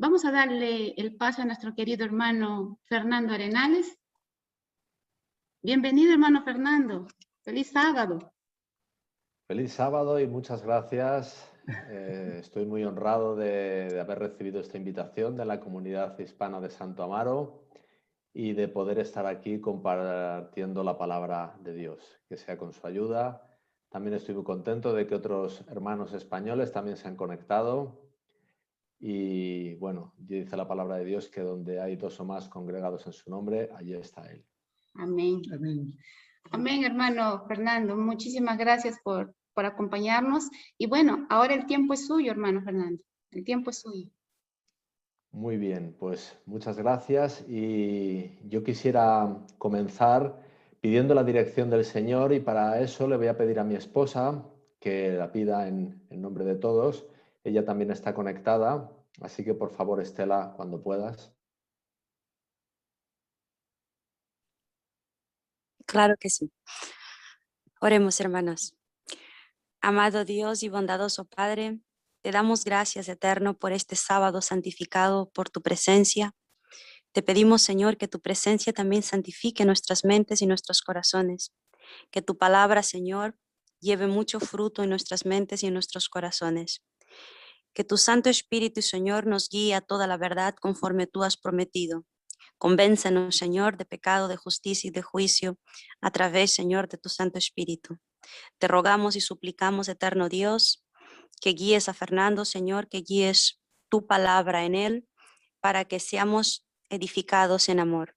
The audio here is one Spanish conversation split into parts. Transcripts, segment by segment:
Vamos a darle el paso a nuestro querido hermano Fernando Arenales. Bienvenido, hermano Fernando. Feliz sábado. Feliz sábado y muchas gracias. Estoy muy honrado de haber recibido esta invitación de la comunidad hispana de Santo Amaro y de poder estar aquí compartiendo la palabra de Dios, que sea con su ayuda. También estoy muy contento de que otros hermanos españoles también se han conectado. Y bueno, dice la palabra de Dios que donde hay dos o más congregados en su nombre, allí está Él. Amén. Amén. Amén, hermano Fernando. Muchísimas gracias por acompañarnos. Y bueno, ahora el tiempo es suyo, hermano Fernando. El tiempo es suyo. Muy bien, pues muchas gracias. Y yo quisiera comenzar pidiendo la dirección del Señor, y para eso le voy a pedir a mi esposa que la pida en nombre de todos. Ella también está conectada, así que por favor, Estela, cuando puedas. Claro que sí. Oremos, hermanos. Amado Dios y bondadoso Padre, te damos gracias, eterno, por este sábado santificado por tu presencia. Te pedimos, Señor, que tu presencia también santifique nuestras mentes y nuestros corazones. Que tu palabra, Señor, lleve mucho fruto en nuestras mentes y en nuestros corazones. Que tu Santo Espíritu, Señor, nos guíe a toda la verdad conforme tú has prometido. Convéncenos, Señor, de pecado, de justicia y de juicio a través, Señor, de tu Santo Espíritu. Te rogamos y suplicamos, eterno Dios, que guíes a Fernando, Señor, que guíes tu palabra en él para que seamos edificados en amor.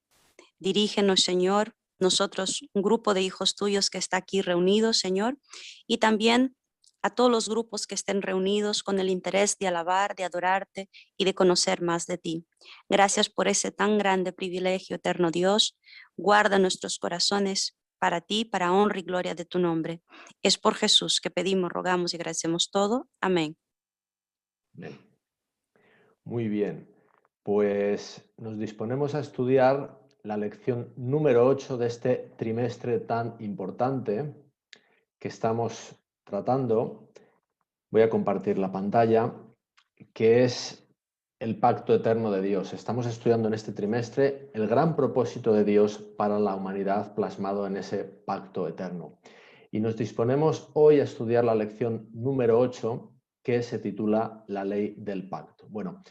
Dirígenos, Señor, nosotros, un grupo de hijos tuyos que está aquí reunidos, Señor, y también a todos los grupos que estén reunidos con el interés de alabar, de adorarte y de conocer más de ti. Gracias por ese tan grande privilegio, eterno Dios. Guarda nuestros corazones para ti, para honra y gloria de tu nombre. Es por Jesús que pedimos, rogamos y agradecemos todo. Amén. Amén. Muy bien, pues nos disponemos a estudiar la lección número 8 de este trimestre tan importante que estamos tratando. Voy a compartir la pantalla, que es el pacto eterno de Dios. Estamos estudiando en este trimestre el gran propósito de Dios para la humanidad plasmado en ese pacto eterno. Y nos disponemos hoy a estudiar la lección número 8, que se titula La ley del pacto. Bueno,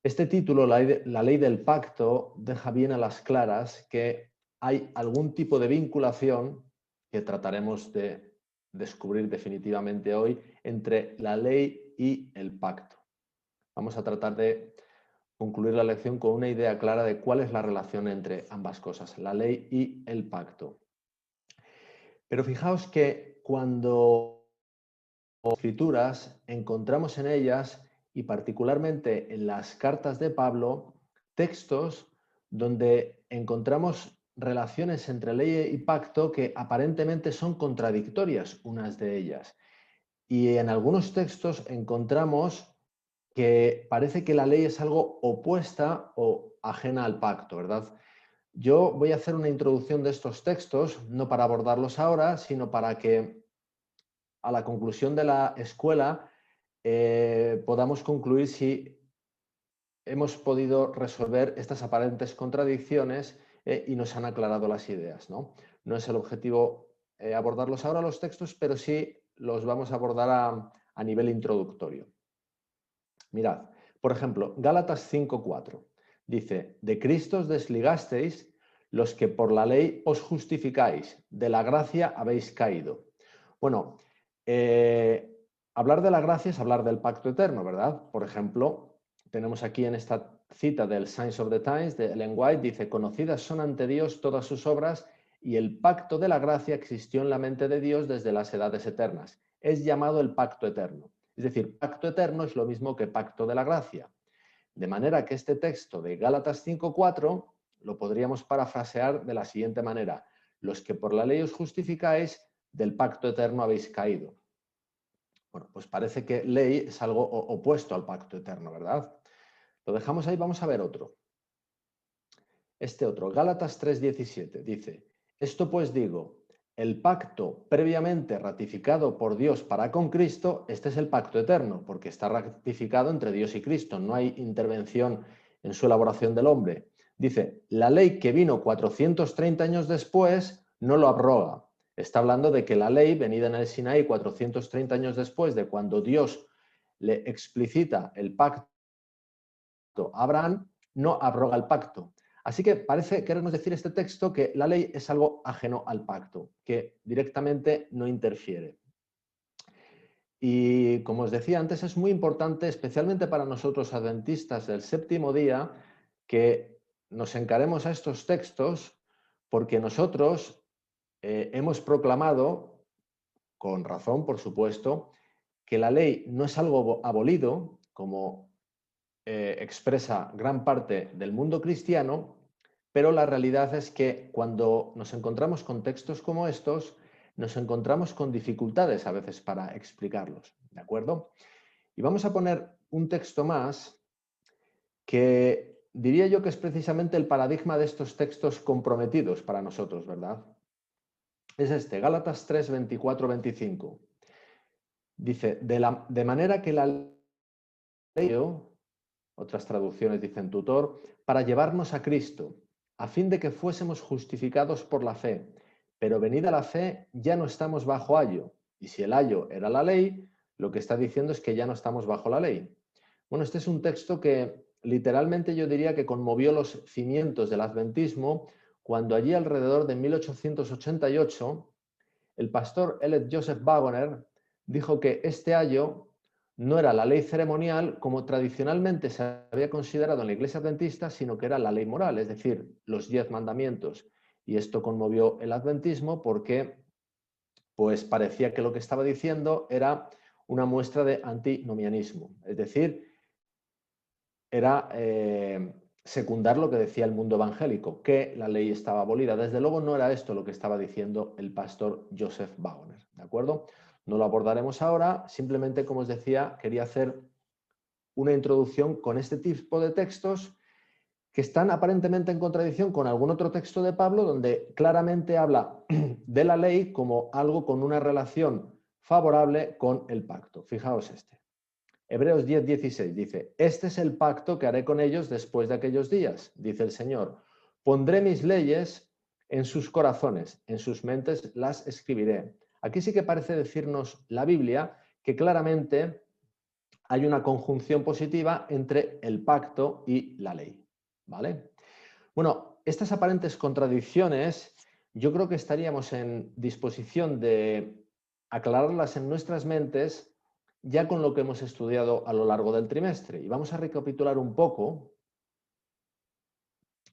este título, la ley del pacto, deja bien a las claras que hay algún tipo de vinculación que trataremos de descubrir definitivamente hoy entre la ley y el pacto. Vamos a tratar de concluir la lección con una idea clara de cuál es la relación entre ambas cosas, la ley y el pacto. Pero fijaos que cuando las escrituras encontramos en ellas, y particularmente en las cartas de Pablo, textos donde encontramos relaciones entre ley y pacto que aparentemente son contradictorias unas de ellas. Y en algunos textos encontramos que parece que la ley es algo opuesta o ajena al pacto, ¿verdad? Yo voy a hacer una introducción de estos textos, no para abordarlos ahora, sino para que a la conclusión de la escuela podamos concluir si hemos podido resolver estas aparentes contradicciones y nos han aclarado las ideas, ¿no? No es el objetivo abordarlos ahora los textos, pero sí los vamos a abordar a nivel introductorio. Mirad, por ejemplo, Gálatas 5:4 dice: de Cristo os desligasteis los que por la ley os justificáis, de la gracia habéis caído. Bueno, hablar de la gracia es hablar del pacto eterno, ¿verdad? Por ejemplo, tenemos aquí en esta cita del Signs of the Times de Ellen White, dice: conocidas son ante Dios todas sus obras, y el pacto de la gracia existió en la mente de Dios desde las edades eternas. Es llamado el pacto eterno. Es decir, pacto eterno es lo mismo que pacto de la gracia. De manera que este texto de Gálatas 5:4 lo podríamos parafrasear de la siguiente manera: los que por la ley os justificáis, del pacto eterno habéis caído. Bueno, pues parece que ley es algo opuesto al pacto eterno, ¿verdad? Lo dejamos ahí, vamos a ver otro. Este otro, Gálatas 3:17, dice: esto pues digo, el pacto previamente ratificado por Dios para con Cristo, este es el pacto eterno, porque está ratificado entre Dios y Cristo, no hay intervención en su elaboración del hombre. Dice, la ley que vino 430 años después no lo abroga. Está hablando de que la ley, venida en el Sinaí 430 años después de cuando Dios le explicita el pacto a Abraham, no abroga el pacto. Así que parece querernos decir este texto que la ley es algo ajeno al pacto, que directamente no interfiere. Y como os decía antes, es muy importante, especialmente para nosotros adventistas del séptimo día, que nos encaremos a estos textos porque nosotros hemos proclamado, con razón por supuesto, que la ley no es algo abolido, como expresa gran parte del mundo cristiano, pero la realidad es que cuando nos encontramos con textos como estos, nos encontramos con dificultades a veces para explicarlos, ¿de acuerdo? Y vamos a poner un texto más que diría yo que es precisamente el paradigma de estos textos comprometidos para nosotros, ¿verdad? Es este, Gálatas 3, 24, 25. Dice, de manera que la ley, otras traducciones dicen tutor, para llevarnos a Cristo, a fin de que fuésemos justificados por la fe. Pero venida la fe, ya no estamos bajo ayo. Y si el ayo era la ley, lo que está diciendo es que ya no estamos bajo la ley. Bueno, este es un texto que literalmente yo diría que conmovió los cimientos del adventismo cuando allí alrededor de 1888 el pastor Elliot Joseph Wagoner dijo que este ayo no era la ley ceremonial como tradicionalmente se había considerado en la Iglesia Adventista, sino que era la ley moral, es decir, los 10 mandamientos. Y esto conmovió el adventismo porque pues parecía que lo que estaba diciendo era una muestra de antinomianismo, es decir, era secundar lo que decía el mundo evangélico, que la ley estaba abolida. Desde luego no era esto lo que estaba diciendo el pastor Joseph Wagoner, ¿de acuerdo? No lo abordaremos ahora, simplemente, como os decía, quería hacer una introducción con este tipo de textos que están aparentemente en contradicción con algún otro texto de Pablo donde claramente habla de la ley como algo con una relación favorable con el pacto. Fijaos este. Hebreos 10, 16 dice, este es el pacto que haré con ellos después de aquellos días, dice el Señor. Pondré mis leyes en sus corazones, en sus mentes las escribiré. Aquí sí que parece decirnos la Biblia que claramente hay una conjunción positiva entre el pacto y la ley, ¿vale? Bueno, estas aparentes contradicciones yo creo que estaríamos en disposición de aclararlas en nuestras mentes ya con lo que hemos estudiado a lo largo del trimestre. Y vamos a recapitular un poco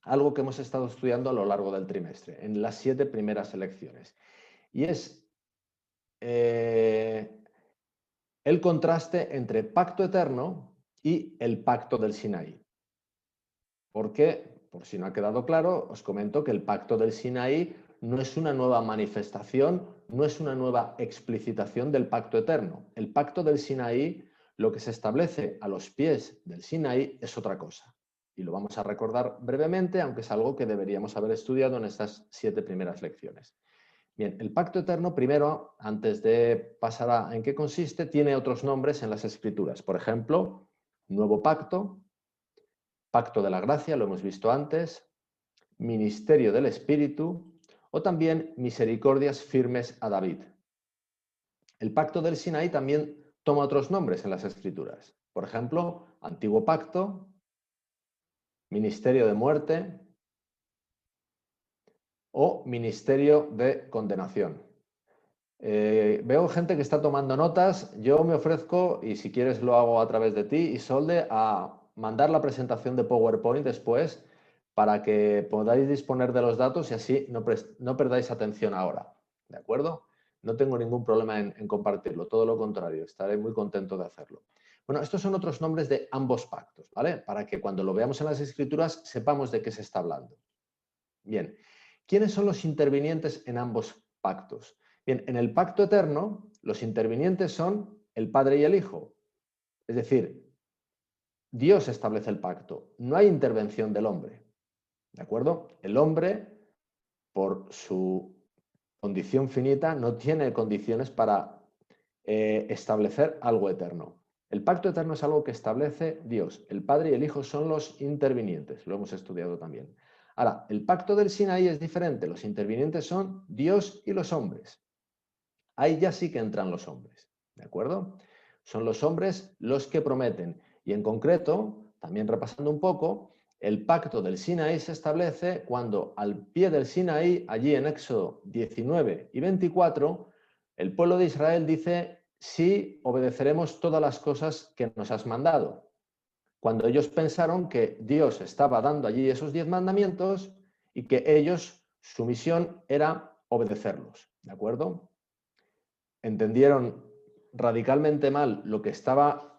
algo que hemos estado estudiando a lo largo del trimestre, en las 7 primeras lecciones. Y es el contraste entre pacto eterno y el pacto del Sinaí. Porque, por si no ha quedado claro, os comento que el pacto del Sinaí no es una nueva manifestación, no es una nueva explicitación del pacto eterno. El pacto del Sinaí, lo que se establece a los pies del Sinaí es otra cosa. Y lo vamos a recordar brevemente, aunque es algo que deberíamos haber estudiado en estas 7 primeras lecciones. Bien, el pacto eterno, primero, antes de pasar a en qué consiste, tiene otros nombres en las Escrituras. Por ejemplo, nuevo pacto, pacto de la gracia, lo hemos visto antes, ministerio del Espíritu o también misericordias firmes a David. El pacto del Sinaí también toma otros nombres en las Escrituras. Por ejemplo, antiguo pacto, ministerio de muerte o ministerio de condenación. Veo gente que está tomando notas. Yo me ofrezco, y si quieres lo hago a través de ti, Isolde, a mandar la presentación de PowerPoint después para que podáis disponer de los datos y así no perdáis atención ahora. ¿De acuerdo? No tengo ningún problema en compartirlo, todo lo contrario, estaré muy contento de hacerlo. Bueno, estos son otros nombres de ambos pactos, ¿vale? Para que cuando lo veamos en las Escrituras sepamos de qué se está hablando. Bien, ¿quiénes son los intervinientes en ambos pactos? Bien, en el pacto eterno, los intervinientes son el Padre y el Hijo. Es decir, Dios establece el pacto, no hay intervención del hombre. ¿De acuerdo? El hombre, por su condición finita no tiene condiciones para establecer algo eterno. El pacto eterno es algo que establece Dios. El Padre y el Hijo son los intervinientes, lo hemos estudiado también. Ahora, el pacto del Sinaí es diferente. Los intervinientes son Dios y los hombres. Ahí ya sí que entran los hombres, ¿de acuerdo? Son los hombres los que prometen. Y en concreto, también repasando un poco, el pacto del Sinaí se establece cuando al pie del Sinaí, allí en Éxodo 19 y 24, el pueblo de Israel dice: sí, obedeceremos todas las cosas que nos has mandado. Cuando ellos pensaron que Dios estaba dando allí esos 10 mandamientos y que ellos, su misión era obedecerlos, ¿de acuerdo? Entendieron radicalmente mal lo que estaba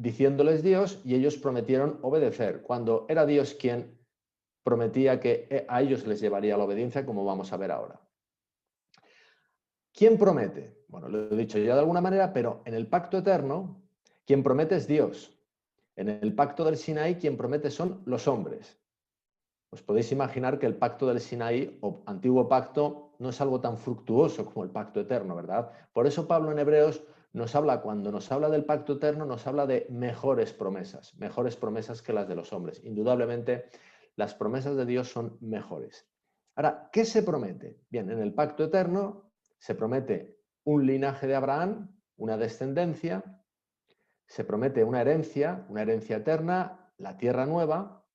diciéndoles Dios y ellos prometieron obedecer, cuando era Dios quien prometía que a ellos les llevaría la obediencia, como vamos a ver ahora. ¿Quién promete? Bueno, lo he dicho ya de alguna manera, pero en el pacto eterno, quien promete es Dios. En el pacto del Sinaí, quien promete son los hombres. Os podéis imaginar que el pacto del Sinaí, o antiguo pacto, no es algo tan fructuoso como el pacto eterno, ¿verdad? Por eso Pablo en Hebreos nos habla, cuando nos habla del pacto eterno, nos habla de mejores promesas que las de los hombres. Indudablemente, las promesas de Dios son mejores. Ahora, ¿qué se promete? Bien, en el pacto eterno se promete un linaje de Abraham, una descendencia, se promete una herencia eterna, la tierra nueva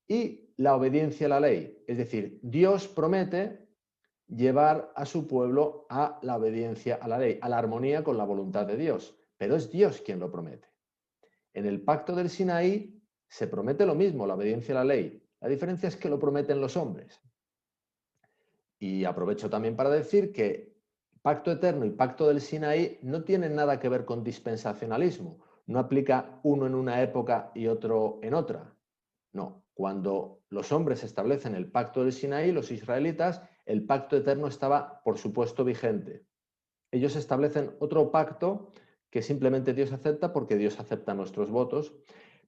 y la obediencia a la ley. Es decir, Dios promete llevar a su pueblo a la obediencia a la ley, a la armonía con la voluntad de Dios. Pero es Dios quien lo promete. En el pacto del Sinaí se promete lo mismo, la obediencia a la ley. La diferencia es que lo prometen los hombres. Y aprovecho también para decir que pacto eterno y pacto del Sinaí no tienen nada que ver con dispensacionalismo. No aplica uno en una época y otro en otra. No, cuando los hombres establecen el pacto del Sinaí, los israelitas, el pacto eterno estaba, por supuesto, vigente. Ellos establecen otro pacto que simplemente Dios acepta porque Dios acepta nuestros votos,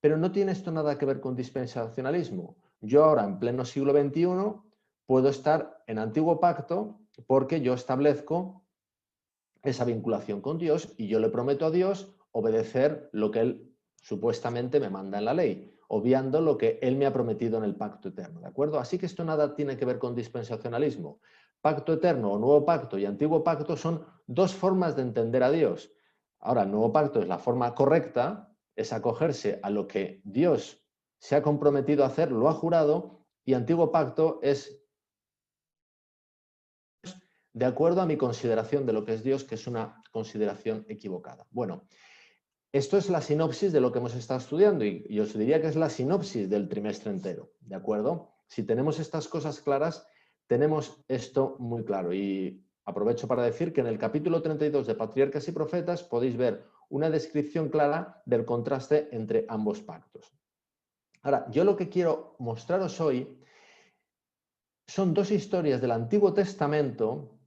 pero no tiene esto nada que ver con dispensacionalismo. Yo ahora, en pleno siglo XXI, puedo estar en antiguo pacto porque yo establezco esa vinculación con Dios y yo le prometo a Dios obedecer lo que Él supuestamente me manda en la ley, obviando lo que Él me ha prometido en el pacto eterno, ¿de acuerdo? Así que esto nada tiene que ver con dispensacionalismo. Pacto eterno o nuevo pacto y antiguo pacto son dos formas de entender a Dios. Ahora, el nuevo pacto es la forma correcta, es acogerse a lo que Dios se ha comprometido a hacer, lo ha jurado, y antiguo pacto es de acuerdo a mi consideración de lo que es Dios, que es una consideración equivocada. Bueno, esto es la sinopsis de lo que hemos estado estudiando y os diría que es la sinopsis del trimestre entero, ¿de acuerdo? Si tenemos estas cosas claras, tenemos esto muy claro. Y aprovecho para decir que en el capítulo 32 de Patriarcas y Profetas podéis ver una descripción clara del contraste entre ambos pactos. Ahora, yo lo que quiero mostraros hoy son dos historias del Antiguo Testamento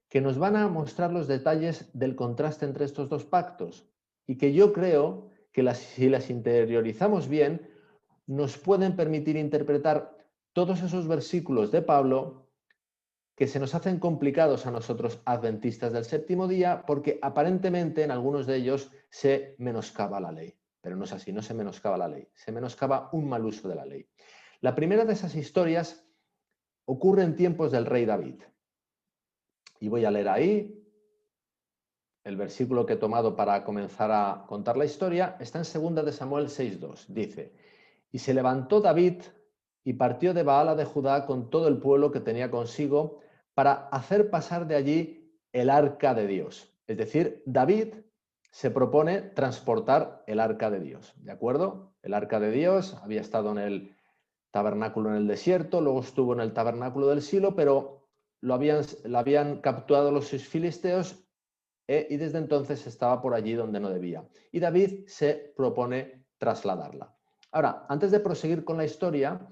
que nos van a mostrar los detalles del contraste entre estos dos pactos y que yo creo que si las interiorizamos bien, nos pueden permitir interpretar todos esos versículos de Pablo que se nos hacen complicados a nosotros adventistas del séptimo día porque aparentemente en algunos de ellos se menoscaba la ley. Pero no es así, no se menoscaba la ley, se menoscaba un mal uso de la ley. La primera de esas historias ocurre en tiempos del rey David. Y voy a leer ahí el versículo que he tomado para comenzar a contar la historia. Está en 2 de Samuel 6:2. Dice: y se levantó David y partió de Baala de Judá con todo el pueblo que tenía consigo para hacer pasar de allí el arca de Dios. Es decir, David se propone transportar el arca de Dios. ¿De acuerdo? El arca de Dios había estado en el tabernáculo en el desierto, luego estuvo en el tabernáculo del Silo, pero la habían capturado los filisteos y desde entonces estaba por allí donde no debía. Y David se propone trasladarla. Ahora, antes de proseguir con la historia,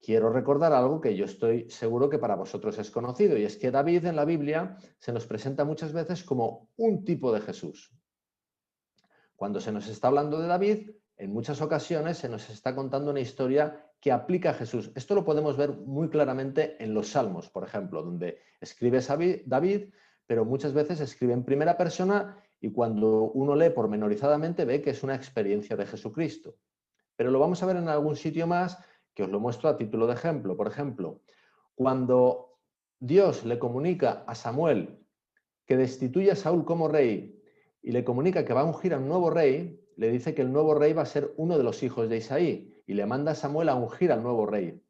quiero recordar algo que yo estoy seguro que para vosotros es conocido, y es que David en la Biblia se nos presenta muchas veces como un tipo de Jesús. Cuando se nos está hablando de David, en muchas ocasiones se nos está contando una historia que aplica a Jesús. Esto lo podemos ver muy claramente en los Salmos, por ejemplo, donde escribe David, pero muchas veces escribe en primera persona y cuando uno lee pormenorizadamente ve que es una experiencia de Jesucristo. Pero lo vamos a ver en algún sitio más, que os lo muestro a título de ejemplo. Por ejemplo, cuando Dios le comunica a Samuel que destituye a Saúl como rey y le comunica que va a ungir a un nuevo rey, le dice que el nuevo rey va a ser uno de los hijos de Isaí y le manda a Samuel a ungir al nuevo rey.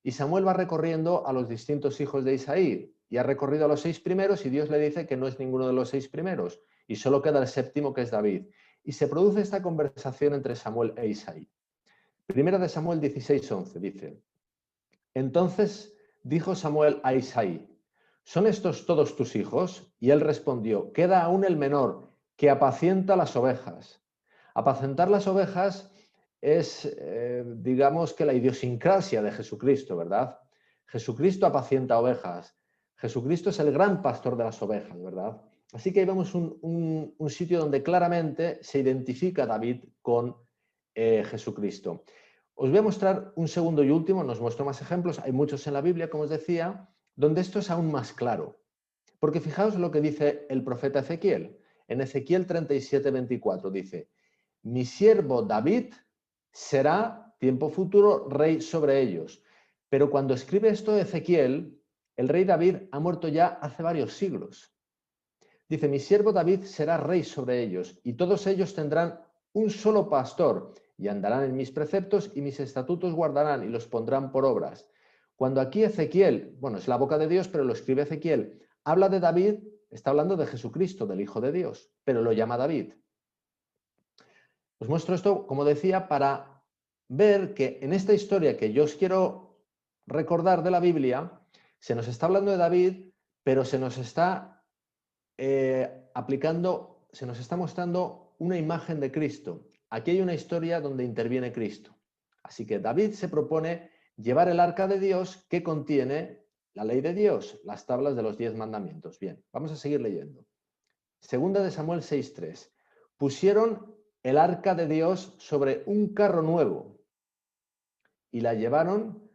Y Samuel va recorriendo a los distintos hijos de Isaí y ha recorrido a los 6 primeros y Dios le dice que no es ninguno de los 6 primeros y solo queda el 7º, que es David. Y se produce esta conversación entre Samuel e Isaí. Primera de Samuel 16:11 dice: Entonces dijo Samuel a Isaí: ¿Son estos todos tus hijos? Y él respondió: Queda aún el menor, que apacienta las ovejas. Apacentar las ovejas es, digamos que la idiosincrasia de Jesucristo, ¿verdad? Jesucristo apacienta ovejas. Jesucristo es el gran pastor de las ovejas, ¿verdad? Así que ahí vemos un sitio donde claramente se identifica David con Jesucristo. Os voy a mostrar un segundo y último, nos muestro más ejemplos, hay muchos en la Biblia, como os decía, donde esto es aún más claro. Porque fijaos lo que dice el profeta Ezequiel. En Ezequiel 37:24 dice: Mi siervo David será, tiempo futuro, rey sobre ellos. Pero cuando escribe esto Ezequiel, el rey David ha muerto ya hace varios siglos. Dice: Mi siervo David será rey sobre ellos, y todos ellos tendrán un solo pastor, y andarán en mis preceptos, y mis estatutos guardarán, y los pondrán por obras. Cuando aquí Ezequiel, bueno, es la boca de Dios, pero lo escribe Ezequiel, habla de David, está hablando de Jesucristo, del Hijo de Dios, pero lo llama David. Os muestro esto, como decía, para ver que en esta historia que yo os quiero recordar de la Biblia, se nos está hablando de David, pero se nos está se nos está mostrando una imagen de Cristo. Aquí hay una historia donde interviene Cristo. Así que David se propone llevar el arca de Dios que contiene la ley de Dios, las tablas de los 10 mandamientos. Bien, vamos a seguir leyendo. Segunda de Samuel 6:3. Pusieron el arca de Dios sobre un carro nuevo y la llevaron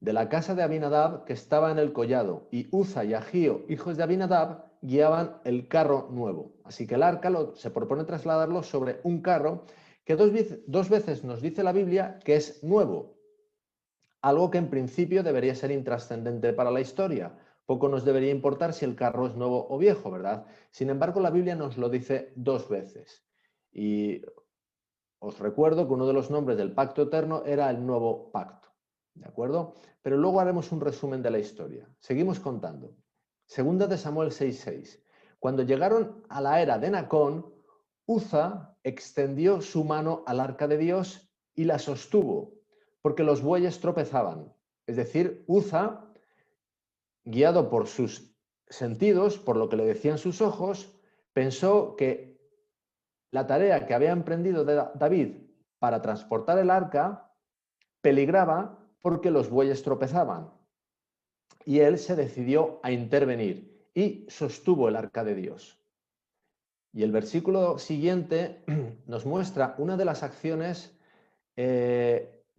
de la casa de Abinadab, que estaba en el collado, y Uza y Agío, hijos de Abinadab, guiaban el carro nuevo. Así que el arca se propone trasladarlo sobre un carro que dos veces nos dice la Biblia que es nuevo, algo que en principio debería ser intrascendente para la historia. Poco nos debería importar si el carro es nuevo o viejo, ¿verdad? Sin embargo, la Biblia nos lo dice 2 veces. Y os recuerdo que uno de los nombres del pacto eterno era el nuevo pacto. ¿De acuerdo? Pero luego haremos un resumen de la historia. Seguimos contando. Segunda de Samuel 6:6. Cuando llegaron a la era de Nacón, Uza extendió su mano al arca de Dios y la sostuvo, porque los bueyes tropezaban. Es decir, Uza, guiado por sus sentidos, por lo que le decían sus ojos, pensó que la tarea que había emprendido David para transportar el arca peligraba porque los bueyes tropezaban. Y él se decidió a intervenir y sostuvo el arca de Dios. Y el versículo siguiente nos muestra una de las acciones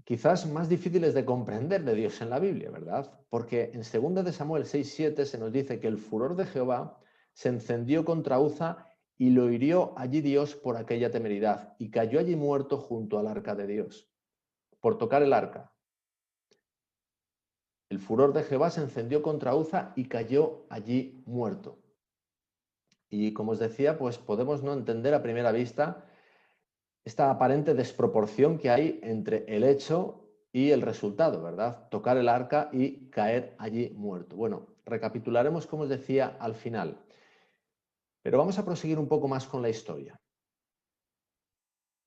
quizás más difíciles de comprender de Dios en la Biblia, ¿verdad? Porque en 2 de Samuel 6:7 se nos dice que el furor de Jehová se encendió contra Uza y lo hirió allí Dios por aquella temeridad, y cayó allí muerto junto al arca de Dios, por tocar el arca. El furor de Jehová se encendió contra Uza y cayó allí muerto. Y como os decía, pues podemos no entender a primera vista esta aparente desproporción que hay entre el hecho y el resultado, ¿verdad? Tocar el arca y caer allí muerto. Bueno, recapitularemos, como os decía, al final. Pero vamos a proseguir un poco más con la historia.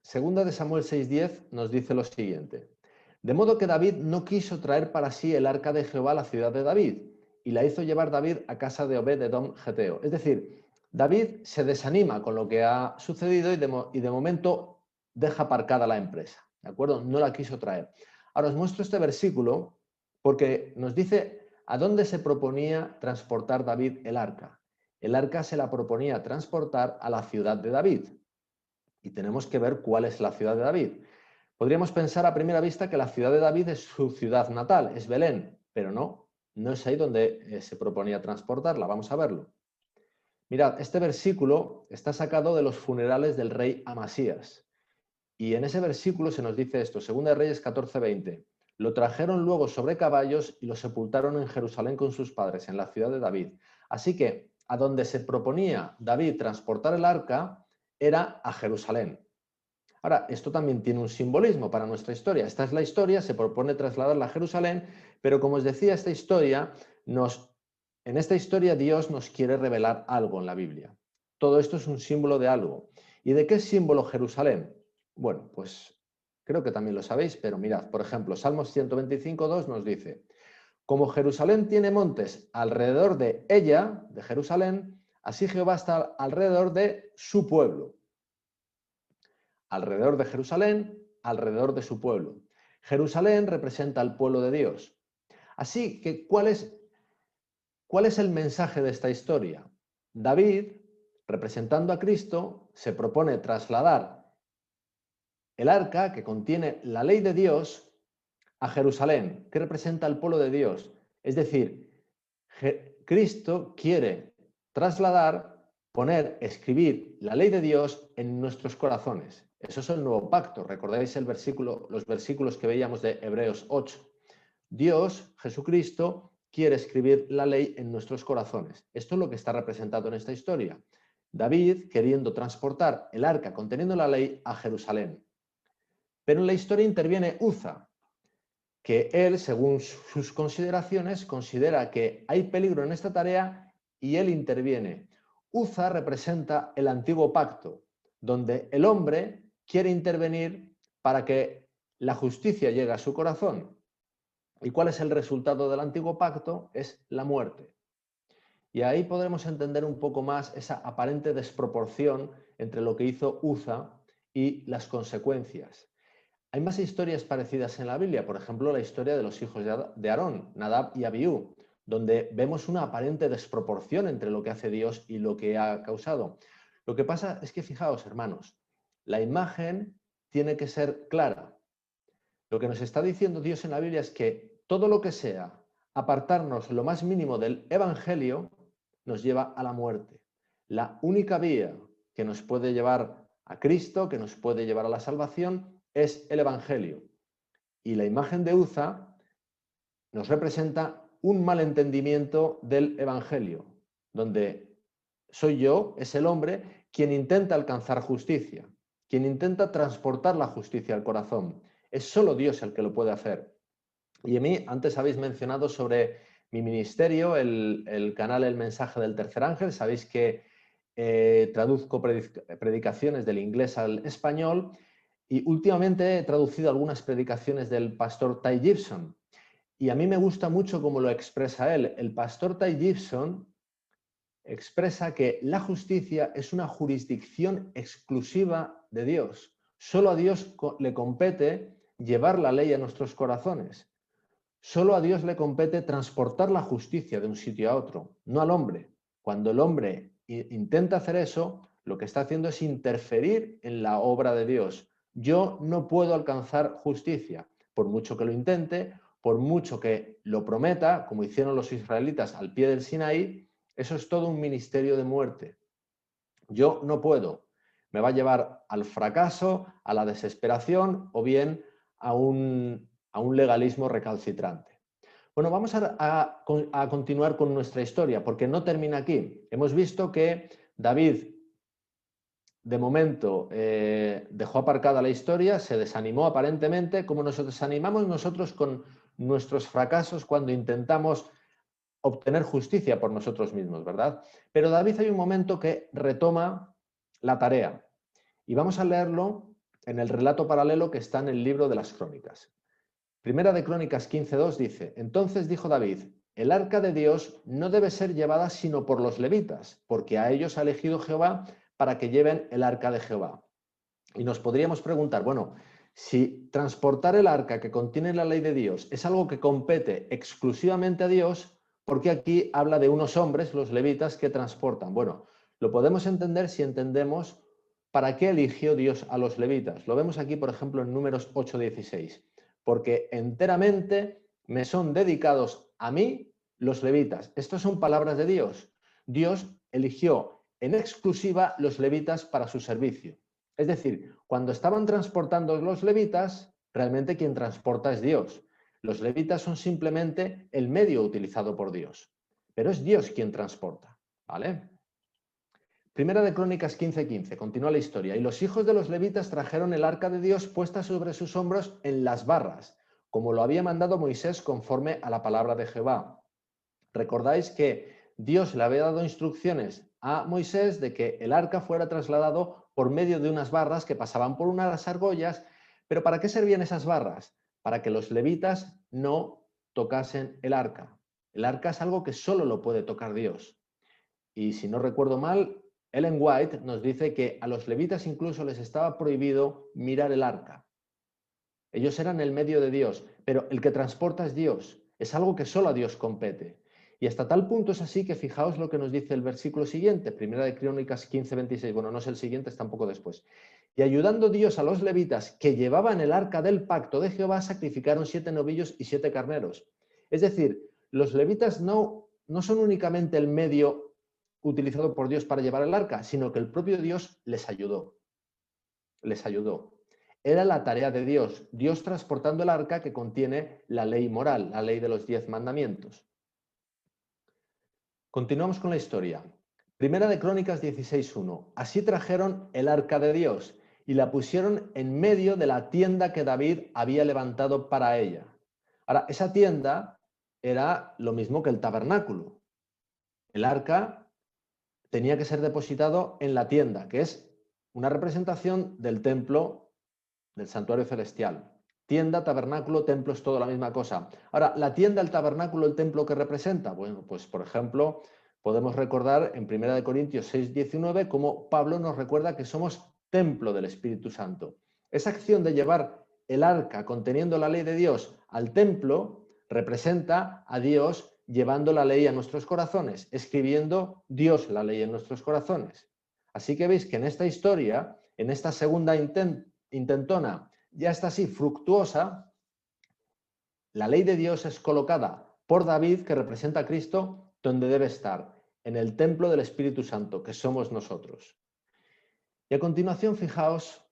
Segunda de Samuel 6:10 nos dice lo siguiente: De modo que David no quiso traer para sí el arca de Jehová a la ciudad de David, y la hizo llevar David a casa de Obed-edom geteo. Es decir, David se desanima con lo que ha sucedido y de momento deja aparcada la empresa, ¿de acuerdo? No la quiso traer. Ahora os muestro este versículo porque nos dice a dónde se proponía transportar David el arca. El arca se la proponía transportar a la ciudad de David. y tenemos que ver cuál es la ciudad de David. Podríamos pensar a primera vista que la ciudad de David es su ciudad natal, es Belén, pero no es ahí donde se proponía transportarla. Vamos a verlo. Mirad, este versículo está sacado de los funerales del rey Amasías. Y en ese versículo se nos dice esto, 2 de Reyes 14:20. Lo trajeron luego sobre caballos y lo sepultaron en Jerusalén con sus padres, en la ciudad de David. Así que a donde se proponía David transportar el arca era a Jerusalén. Ahora, esto también tiene un simbolismo para nuestra historia. Esta es la historia, se propone trasladarla a Jerusalén, pero como os decía, en esta historia Dios nos quiere revelar algo en la Biblia. Todo esto es un símbolo de algo. ¿Y de qué es símbolo Jerusalén? Bueno, pues creo que también lo sabéis, pero mirad, por ejemplo, Salmos 125:2 nos dice: como Jerusalén tiene montes alrededor de ella, de Jerusalén, así Jehová está alrededor de su pueblo. Alrededor de Jerusalén, alrededor de su pueblo. Jerusalén representa al pueblo de Dios. Así que, ¿cuál es el mensaje de esta historia? David, representando a Cristo, se propone trasladar el arca que contiene la ley de Dios a Jerusalén, que representa al pueblo de Dios. Es decir, Cristo quiere trasladar, escribir la ley de Dios en nuestros corazones. Eso es el nuevo pacto. ¿Recordáis los versículos que veíamos de Hebreos 8? Dios, Jesucristo, quiere escribir la ley en nuestros corazones. Esto es lo que está representado en esta historia. David queriendo transportar el arca conteniendo la ley a Jerusalén. Pero en la historia interviene Uza, que él, según sus consideraciones, considera que hay peligro en esta tarea y él interviene. Uza representa el antiguo pacto, donde el hombre quiere intervenir para que la justicia llegue a su corazón. ¿Y cuál es el resultado del antiguo pacto? Es la muerte. Y ahí podremos entender un poco más esa aparente desproporción entre lo que hizo Uza y las consecuencias. Hay más historias parecidas en la Biblia, por ejemplo, la historia de los hijos de Aarón, Nadab y Abiú, donde vemos una aparente desproporción entre lo que hace Dios y lo que ha causado. Lo que pasa es que, fijaos, hermanos, la imagen tiene que ser clara. Lo que nos está diciendo Dios en la Biblia es que todo lo que sea apartarnos lo más mínimo del Evangelio nos lleva a la muerte. La única vía que nos puede llevar a Cristo, que nos puede llevar a la salvación, es el Evangelio. Y la imagen de Uza nos representa un malentendimiento del Evangelio, donde soy yo, es el hombre, quien intenta alcanzar justicia, quien intenta transportar la justicia al corazón. Es solo Dios el que lo puede hacer. Y a mí, antes habéis mencionado sobre mi ministerio, el canal El Mensaje del Tercer Ángel. Sabéis que traduzco predicaciones del inglés al español. Y últimamente he traducido algunas predicaciones del pastor Ty Gibson. Y a mí me gusta mucho cómo lo expresa él. El pastor Ty Gibson expresa que la justicia es una jurisdicción exclusiva de Dios. Solo a Dios le compete llevar la ley a nuestros corazones. Solo a Dios le compete transportar la justicia de un sitio a otro, no al hombre. Cuando el hombre intenta hacer eso, lo que está haciendo es interferir en la obra de Dios. Yo no puedo alcanzar justicia, por mucho que lo intente, por mucho que lo prometa, como hicieron los israelitas al pie del Sinaí. Eso es todo un ministerio de muerte. Yo no puedo. Me va a llevar al fracaso, a la desesperación o bien a un legalismo recalcitrante. Bueno, vamos a continuar con nuestra historia, porque no termina aquí. Hemos visto que David, de momento, dejó aparcada la historia, se desanimó aparentemente, como nos desanimamos nosotros con nuestros fracasos cuando intentamos obtener justicia por nosotros mismos, ¿verdad? Pero David hay un momento que retoma la tarea. Y vamos a leerlo en el relato paralelo que está en el libro de las Crónicas. Primera de Crónicas 15:2 dice: entonces dijo David, el arca de Dios no debe ser llevada sino por los levitas, porque a ellos ha elegido Jehová para que lleven el arca de Jehová. Y nos podríamos preguntar, bueno, si transportar el arca que contiene la ley de Dios es algo que compete exclusivamente a Dios, ¿por qué aquí habla de unos hombres, los levitas, que transportan? Bueno, lo podemos entender si entendemos ¿para qué eligió Dios a los levitas? Lo vemos aquí, por ejemplo, en Números 8:16. Porque enteramente me son dedicados a mí los levitas. Estas son palabras de Dios. Dios eligió en exclusiva los levitas para su servicio. Es decir, cuando estaban transportando los levitas, realmente quien transporta es Dios. Los levitas son simplemente el medio utilizado por Dios. Pero es Dios quien transporta, ¿vale? Primera de Crónicas 15:15, continúa la historia. Y los hijos de los levitas trajeron el arca de Dios puesta sobre sus hombros en las barras, como lo había mandado Moisés conforme a la palabra de Jehová. Recordáis que Dios le había dado instrucciones a Moisés de que el arca fuera trasladado por medio de unas barras que pasaban por unas argollas, pero ¿para qué servían esas barras? Para que los levitas no tocasen el arca. El arca es algo que solo lo puede tocar Dios. Y si no recuerdo mal, Ellen White nos dice que a los levitas incluso les estaba prohibido mirar el arca. Ellos eran el medio de Dios, pero el que transporta es Dios. Es algo que solo a Dios compete. Y hasta tal punto es así que fijaos lo que nos dice el versículo siguiente, Primera de Crónicas 15:26. Bueno, no es el siguiente, está un poco después. Y ayudando Dios a los levitas que llevaban el arca del pacto de Jehová, sacrificaron 7 novillos y 7 carneros. Es decir, los levitas no son únicamente el medio utilizado por Dios para llevar el arca, sino que el propio Dios les ayudó. Les ayudó. Era la tarea de Dios, Dios transportando el arca que contiene la ley moral, la ley de los 10 mandamientos. Continuamos con la historia. Primera de Crónicas 16:1. Así trajeron el arca de Dios y la pusieron en medio de la tienda que David había levantado para ella. Ahora, esa tienda era lo mismo que el tabernáculo. El arca tenía que ser depositado en la tienda, que es una representación del templo, del santuario celestial. Tienda, tabernáculo, templo es todo la misma cosa. Ahora, la tienda, el tabernáculo, el templo, ¿qué representa? Bueno, pues por ejemplo, podemos recordar en 1 Corintios 6:19 cómo Pablo nos recuerda que somos templo del Espíritu Santo. Esa acción de llevar el arca conteniendo la ley de Dios al templo representa a Dios llevando la ley a nuestros corazones, escribiendo Dios la ley en nuestros corazones. Así que veis que en esta historia, en esta segunda intentona, ya está así fructuosa, la ley de Dios es colocada por David, que representa a Cristo, donde debe estar, en el templo del Espíritu Santo, que somos nosotros. Y a continuación, fijaos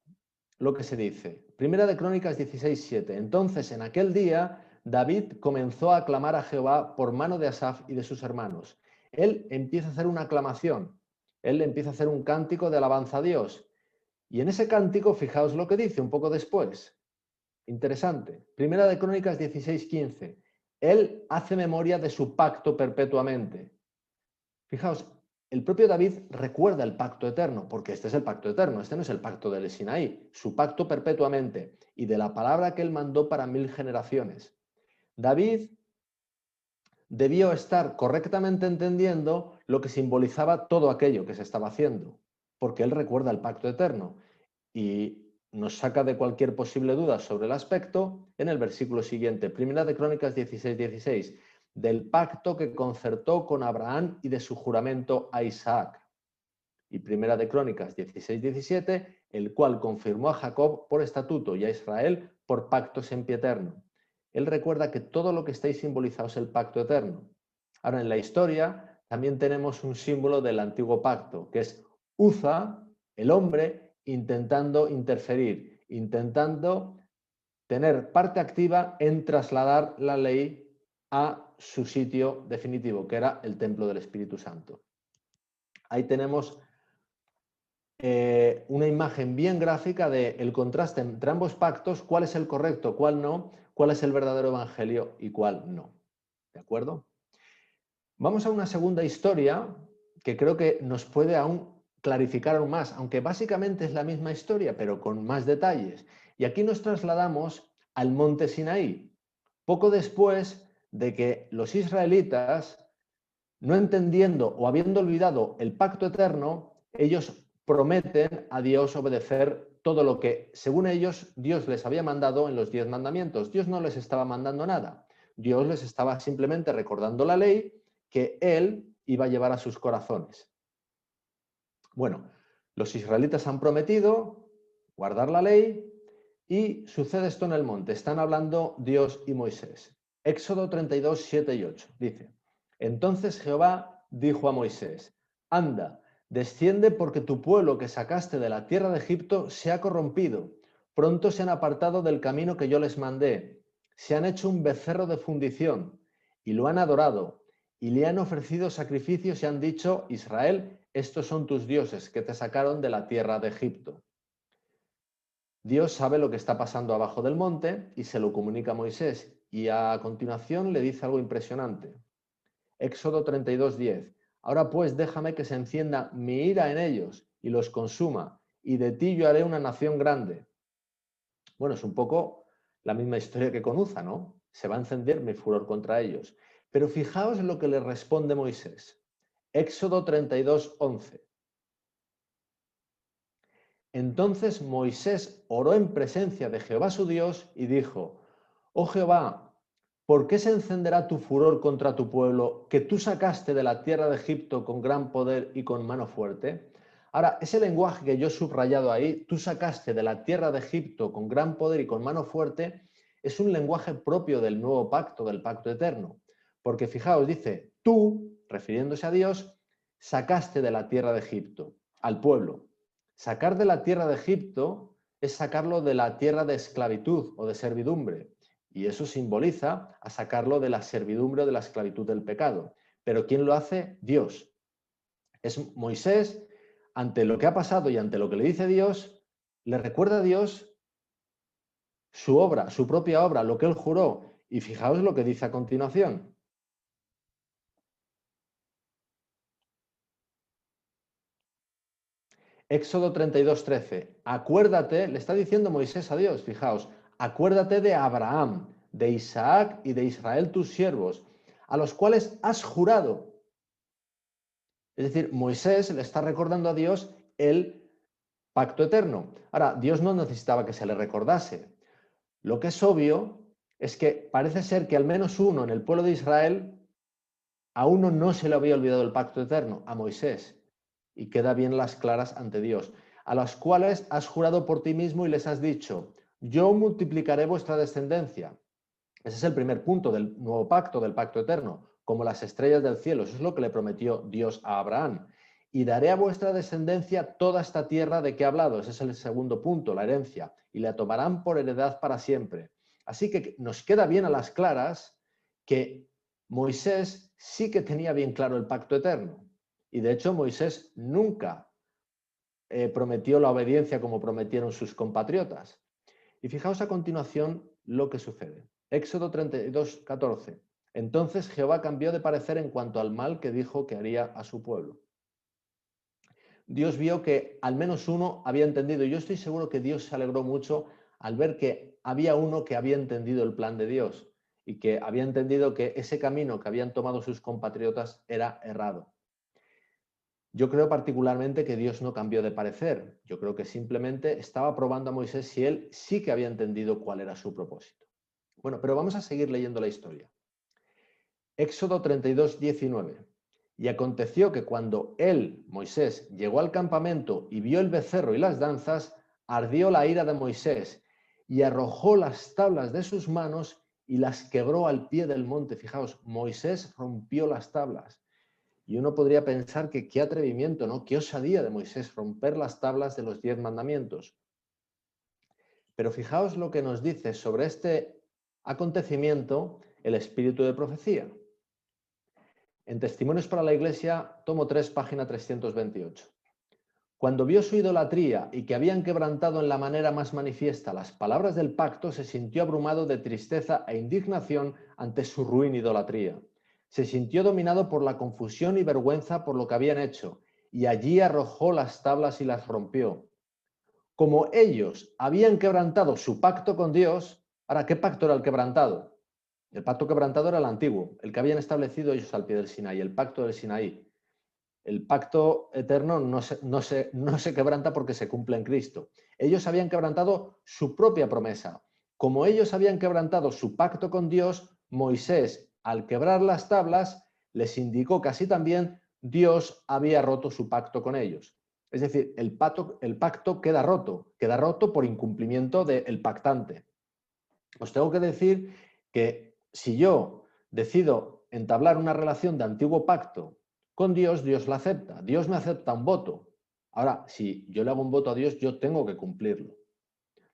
lo que se dice. Primera de Crónicas 16:7. Entonces, en aquel día, David comenzó a aclamar a Jehová por mano de Asaf y de sus hermanos. Él empieza a hacer una aclamación, él empieza a hacer un cántico de alabanza a Dios. Y en ese cántico, fijaos lo que dice un poco después. Interesante. Primera de Crónicas 16:15. Él hace memoria de su pacto perpetuamente. Fijaos, el propio David recuerda el pacto eterno, porque este es el pacto eterno, este no es el pacto del Sinaí, su pacto perpetuamente, y de la palabra que él mandó para 1000 generaciones. David debió estar correctamente entendiendo lo que simbolizaba todo aquello que se estaba haciendo, porque él recuerda el pacto eterno y nos saca de cualquier posible duda sobre el aspecto en el versículo siguiente, Primera de Crónicas 16:16, del pacto que concertó con Abraham y de su juramento a Isaac. Y Primera de Crónicas 16:17, el cual confirmó a Jacob por estatuto y a Israel por pacto sempiterno. Él recuerda que todo lo que está ahí simbolizado es el pacto eterno. Ahora, en la historia también tenemos un símbolo del antiguo pacto, que es Uza, el hombre, intentando interferir, intentando tener parte activa en trasladar la ley a su sitio definitivo, que era el templo del Espíritu Santo. Ahí tenemos una imagen bien gráfica del contraste entre ambos pactos, cuál es el correcto, cuál no, cuál es el verdadero evangelio y cuál no. ¿De acuerdo? Vamos a una segunda historia que creo que nos puede aún clarificar aún más, aunque básicamente es la misma historia, pero con más detalles. Y aquí nos trasladamos al monte Sinaí, poco después de que los israelitas, no entendiendo o habiendo olvidado el pacto eterno, ellos prometen a Dios obedecer todo lo que, según ellos, Dios les había mandado en los 10 mandamientos. Dios no les estaba mandando nada. Dios les estaba simplemente recordando la ley que Él iba a llevar a sus corazones. Bueno, Los israelitas han prometido guardar la ley y sucede esto en el monte. Están hablando Dios y Moisés. Éxodo 32, 7 y 8. Dice, entonces Jehová dijo a Moisés, anda, desciende porque tu pueblo que sacaste de la tierra de Egipto se ha corrompido. Pronto se han apartado del camino que yo les mandé. Se han hecho un becerro de fundición y lo han adorado y le han ofrecido sacrificios y han dicho, Israel, estos son tus dioses que te sacaron de la tierra de Egipto. Dios sabe lo que está pasando abajo del monte y se lo comunica a Moisés. Y a continuación le dice algo impresionante. Éxodo 32, 10. Ahora pues déjame que se encienda mi ira en ellos y los consuma, y de ti yo haré una nación grande. Bueno, es un poco la misma historia que con Uza, ¿no? Se va a encender mi furor contra ellos. Pero fijaos en lo que le responde Moisés. Éxodo 32, 11. Entonces Moisés oró en presencia de Jehová su Dios y dijo, oh Jehová, ¿por qué se encenderá tu furor contra tu pueblo que tú sacaste de la tierra de Egipto con gran poder y con mano fuerte? Ahora, ese lenguaje que yo he subrayado ahí, tú sacaste de la tierra de Egipto con gran poder y con mano fuerte, es un lenguaje propio del nuevo pacto, del pacto eterno. Porque fijaos, dice, tú, refiriéndose a Dios, sacaste de la tierra de Egipto al pueblo. Sacar de la tierra de Egipto es sacarlo de la tierra de esclavitud o de servidumbre. Y eso simboliza a sacarlo de la servidumbre o de la esclavitud del pecado. Pero ¿quién lo hace? Dios. Es Moisés, ante lo que ha pasado y ante lo que le dice Dios, le recuerda a Dios su obra, su propia obra, lo que él juró. Y fijaos lo que dice a continuación. Éxodo 32, 13. Acuérdate, le está diciendo Moisés a Dios, fijaos, acuérdate de Abraham, de Isaac y de Israel tus siervos, a los cuales has jurado. Es decir, Moisés le está recordando a Dios el pacto eterno. Ahora, Dios no necesitaba que se le recordase. Lo que es obvio es que parece ser que al menos uno en el pueblo de Israel, a uno no se le había olvidado el pacto eterno, a Moisés. Y queda bien las claras ante Dios, a las cuales has jurado por ti mismo y les has dicho, yo multiplicaré vuestra descendencia. Ese es el primer punto del nuevo pacto, del pacto eterno, como las estrellas del cielo. Eso es lo que le prometió Dios a Abraham. Y daré a vuestra descendencia toda esta tierra de que he hablado. Ese es el segundo punto, la herencia. Y la tomarán por heredad para siempre. Así que nos queda bien a las claras que Moisés sí que tenía bien claro el pacto eterno. Y de hecho Moisés nunca prometió la obediencia como prometieron sus compatriotas. Y fijaos a continuación lo que sucede. Éxodo 32, 14. Entonces Jehová cambió de parecer en cuanto al mal que dijo que haría a su pueblo. Dios vio que al menos uno había entendido. Y yo estoy seguro que Dios se alegró mucho al ver que había uno que había entendido el plan de Dios y que había entendido que ese camino que habían tomado sus compatriotas era errado. Yo creo particularmente que Dios no cambió de parecer. Yo creo que simplemente estaba probando a Moisés si él sí que había entendido cuál era su propósito. Bueno, pero vamos a seguir leyendo la historia. Éxodo 32, 19. Y aconteció que cuando él, Moisés, llegó al campamento y vio el becerro y las danzas, ardió la ira de Moisés y arrojó las tablas de sus manos y las quebró al pie del monte. Fijaos, Moisés rompió las tablas. Y uno podría pensar que qué atrevimiento, ¿no? Qué osadía de Moisés romper las tablas de los 10 mandamientos. Pero fijaos lo que nos dice sobre este acontecimiento el espíritu de profecía. En Testimonios para la Iglesia, tomo 3, página 328. Cuando vio su idolatría y que habían quebrantado en la manera más manifiesta las palabras del pacto, se sintió abrumado de tristeza e indignación ante su ruin idolatría. Se sintió dominado por la confusión y vergüenza por lo que habían hecho, y allí arrojó las tablas y las rompió. Como ellos habían quebrantado su pacto con Dios, ahora, ¿qué pacto era el quebrantado? El pacto quebrantado era el antiguo, el que habían establecido ellos al pie del Sinaí, el pacto del Sinaí. El pacto eterno no se quebranta porque se cumple en Cristo. Ellos habían quebrantado su propia promesa. Como ellos habían quebrantado su pacto con Dios, Moisés, al quebrar las tablas, les indicó que así también Dios había roto su pacto con ellos. Es decir, el pacto queda roto por incumplimiento del pactante. Os tengo que decir que si yo decido entablar una relación de antiguo pacto con Dios, Dios la acepta. Dios me acepta un voto. Ahora, si yo le hago un voto a Dios, yo tengo que cumplirlo.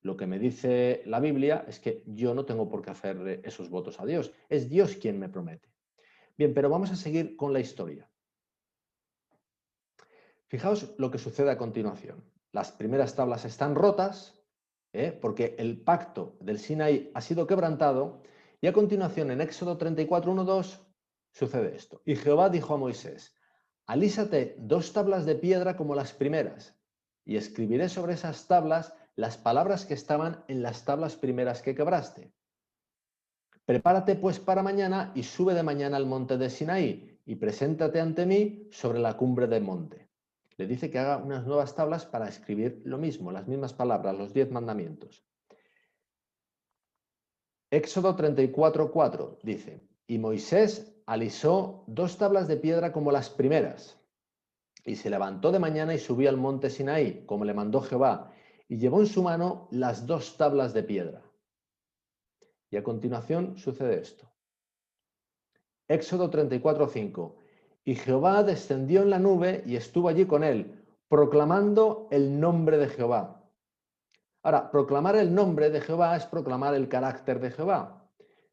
Lo que me dice la Biblia es que yo no tengo por qué hacer esos votos a Dios. Es Dios quien me promete. Bien, pero vamos a seguir con la historia. Fijaos lo que sucede a continuación. Las primeras tablas están rotas, porque el pacto del Sinaí ha sido quebrantado, y a continuación en Éxodo 34, 1, 2 sucede esto. Y Jehová dijo a Moisés: alísate 2 tablas de piedra como las primeras, y escribiré sobre esas tablas las palabras que estaban en las tablas primeras que quebraste. Prepárate pues para mañana y sube de mañana al monte de Sinaí y preséntate ante mí sobre la cumbre del monte. Le dice que haga unas nuevas tablas para escribir lo mismo, las mismas palabras, los 10 mandamientos. Éxodo 34, 4 dice: y Moisés alisó 2 tablas de piedra como las primeras, y se levantó de mañana y subió al monte Sinaí, como le mandó Jehová, y llevó en su mano las 2 tablas de piedra. Y a continuación sucede esto. Éxodo 34, 5. Y Jehová descendió en la nube y estuvo allí con él, proclamando el nombre de Jehová. Ahora, proclamar el nombre de Jehová es proclamar el carácter de Jehová.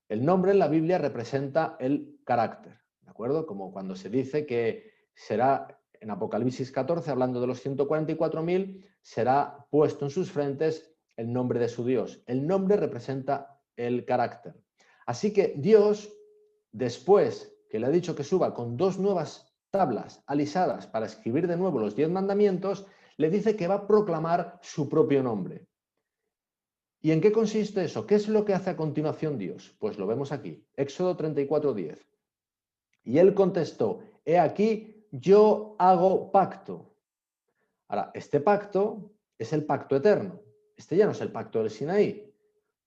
El nombre en la Biblia representa el carácter, ¿de acuerdo? Como cuando se dice que será, en Apocalipsis 14, hablando de los 144.000, será puesto en sus frentes el nombre de su Dios. El nombre representa el carácter. Así que Dios, después que le ha dicho que suba con 2 nuevas tablas alisadas para escribir de nuevo los 10 mandamientos, le dice que va a proclamar su propio nombre. ¿Y en qué consiste eso? ¿Qué es lo que hace a continuación Dios? Pues lo vemos aquí, Éxodo 34, 10. Y él contestó: he aquí, yo hago pacto. Ahora, este pacto es el pacto eterno. Este ya no es el pacto del Sinaí.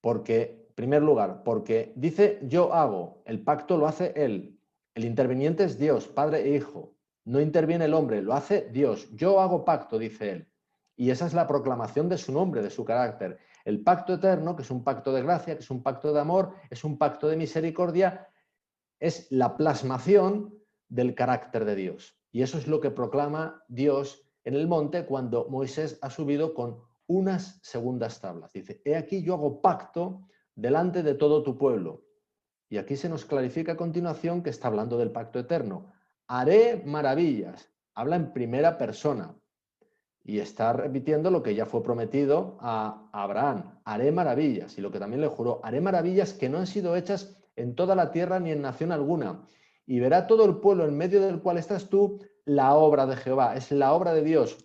Porque, en primer lugar, porque dice yo hago, el pacto lo hace él. El interviniente es Dios, Padre e Hijo. No interviene el hombre, lo hace Dios. Yo hago pacto, dice él. Y esa es la proclamación de su nombre, de su carácter. El pacto eterno, que es un pacto de gracia, que es un pacto de amor, es un pacto de misericordia, es la plasmación del carácter de Dios. Y eso es lo que proclama Dios en el monte cuando Moisés ha subido con unas segundas tablas. Dice: he aquí yo hago pacto delante de todo tu pueblo. Y aquí se nos clarifica a continuación que está hablando del pacto eterno. Haré maravillas. Habla en primera persona. Y está repitiendo lo que ya fue prometido a Abraham. Haré maravillas. Y lo que también le juró: haré maravillas que no han sido hechas en toda la tierra ni en nación alguna. Y verá todo el pueblo en medio del cual estás tú la obra de Jehová. Es la obra de Dios.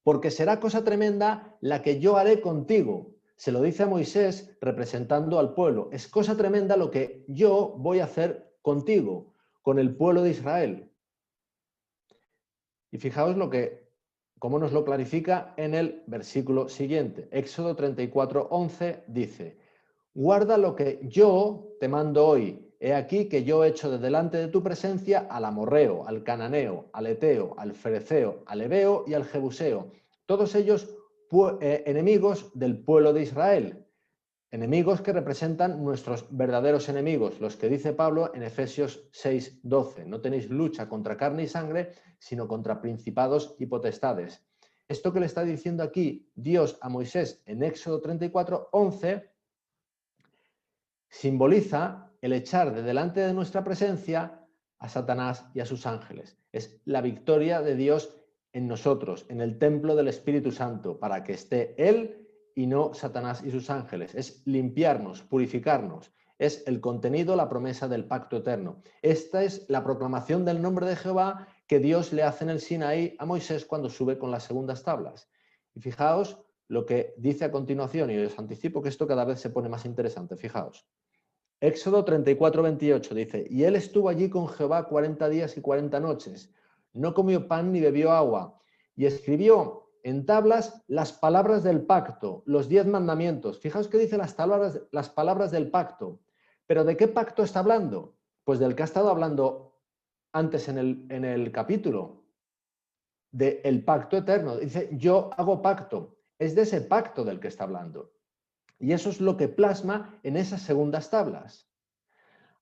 Porque será cosa tremenda la que yo haré contigo. Se lo dice a Moisés representando al pueblo. Es cosa tremenda lo que yo voy a hacer contigo, con el pueblo de Israel. Y fijaos cómo nos lo clarifica en el versículo siguiente. Éxodo 34, 11 dice: guarda lo que yo te mando hoy. He aquí que yo he hecho de delante de tu presencia al amorreo, al cananeo, al eteo, al fereceo, al heveo y al jebuseo. Todos ellos enemigos del pueblo de Israel. Enemigos que representan nuestros verdaderos enemigos, los que dice Pablo en Efesios 6, 12. No tenéis lucha contra carne y sangre, sino contra principados y potestades. Esto que le está diciendo aquí Dios a Moisés en Éxodo 34, 11, simboliza el echar de delante de nuestra presencia a Satanás y a sus ángeles. Es la victoria de Dios en nosotros, en el templo del Espíritu Santo, para que esté Él y no Satanás y sus ángeles. Es limpiarnos, purificarnos. Es el contenido, la promesa del pacto eterno. Esta es la proclamación del nombre de Jehová que Dios le hace en el Sinaí a Moisés cuando sube con las segundas tablas. Y fijaos lo que dice a continuación, y os anticipo que esto cada vez se pone más interesante. Fijaos. Éxodo 34, 28 dice: y él estuvo allí con Jehová 40 días y 40 noches. No comió pan ni bebió agua. Y escribió en tablas las palabras del pacto, los 10 mandamientos. Fijaos que dice las palabras del pacto. ¿Pero de qué pacto está hablando? Pues del que ha estado hablando antes en el capítulo. del pacto eterno. Dice, yo hago pacto. Es de ese pacto del que está hablando. Y eso es lo que plasma en esas segundas tablas.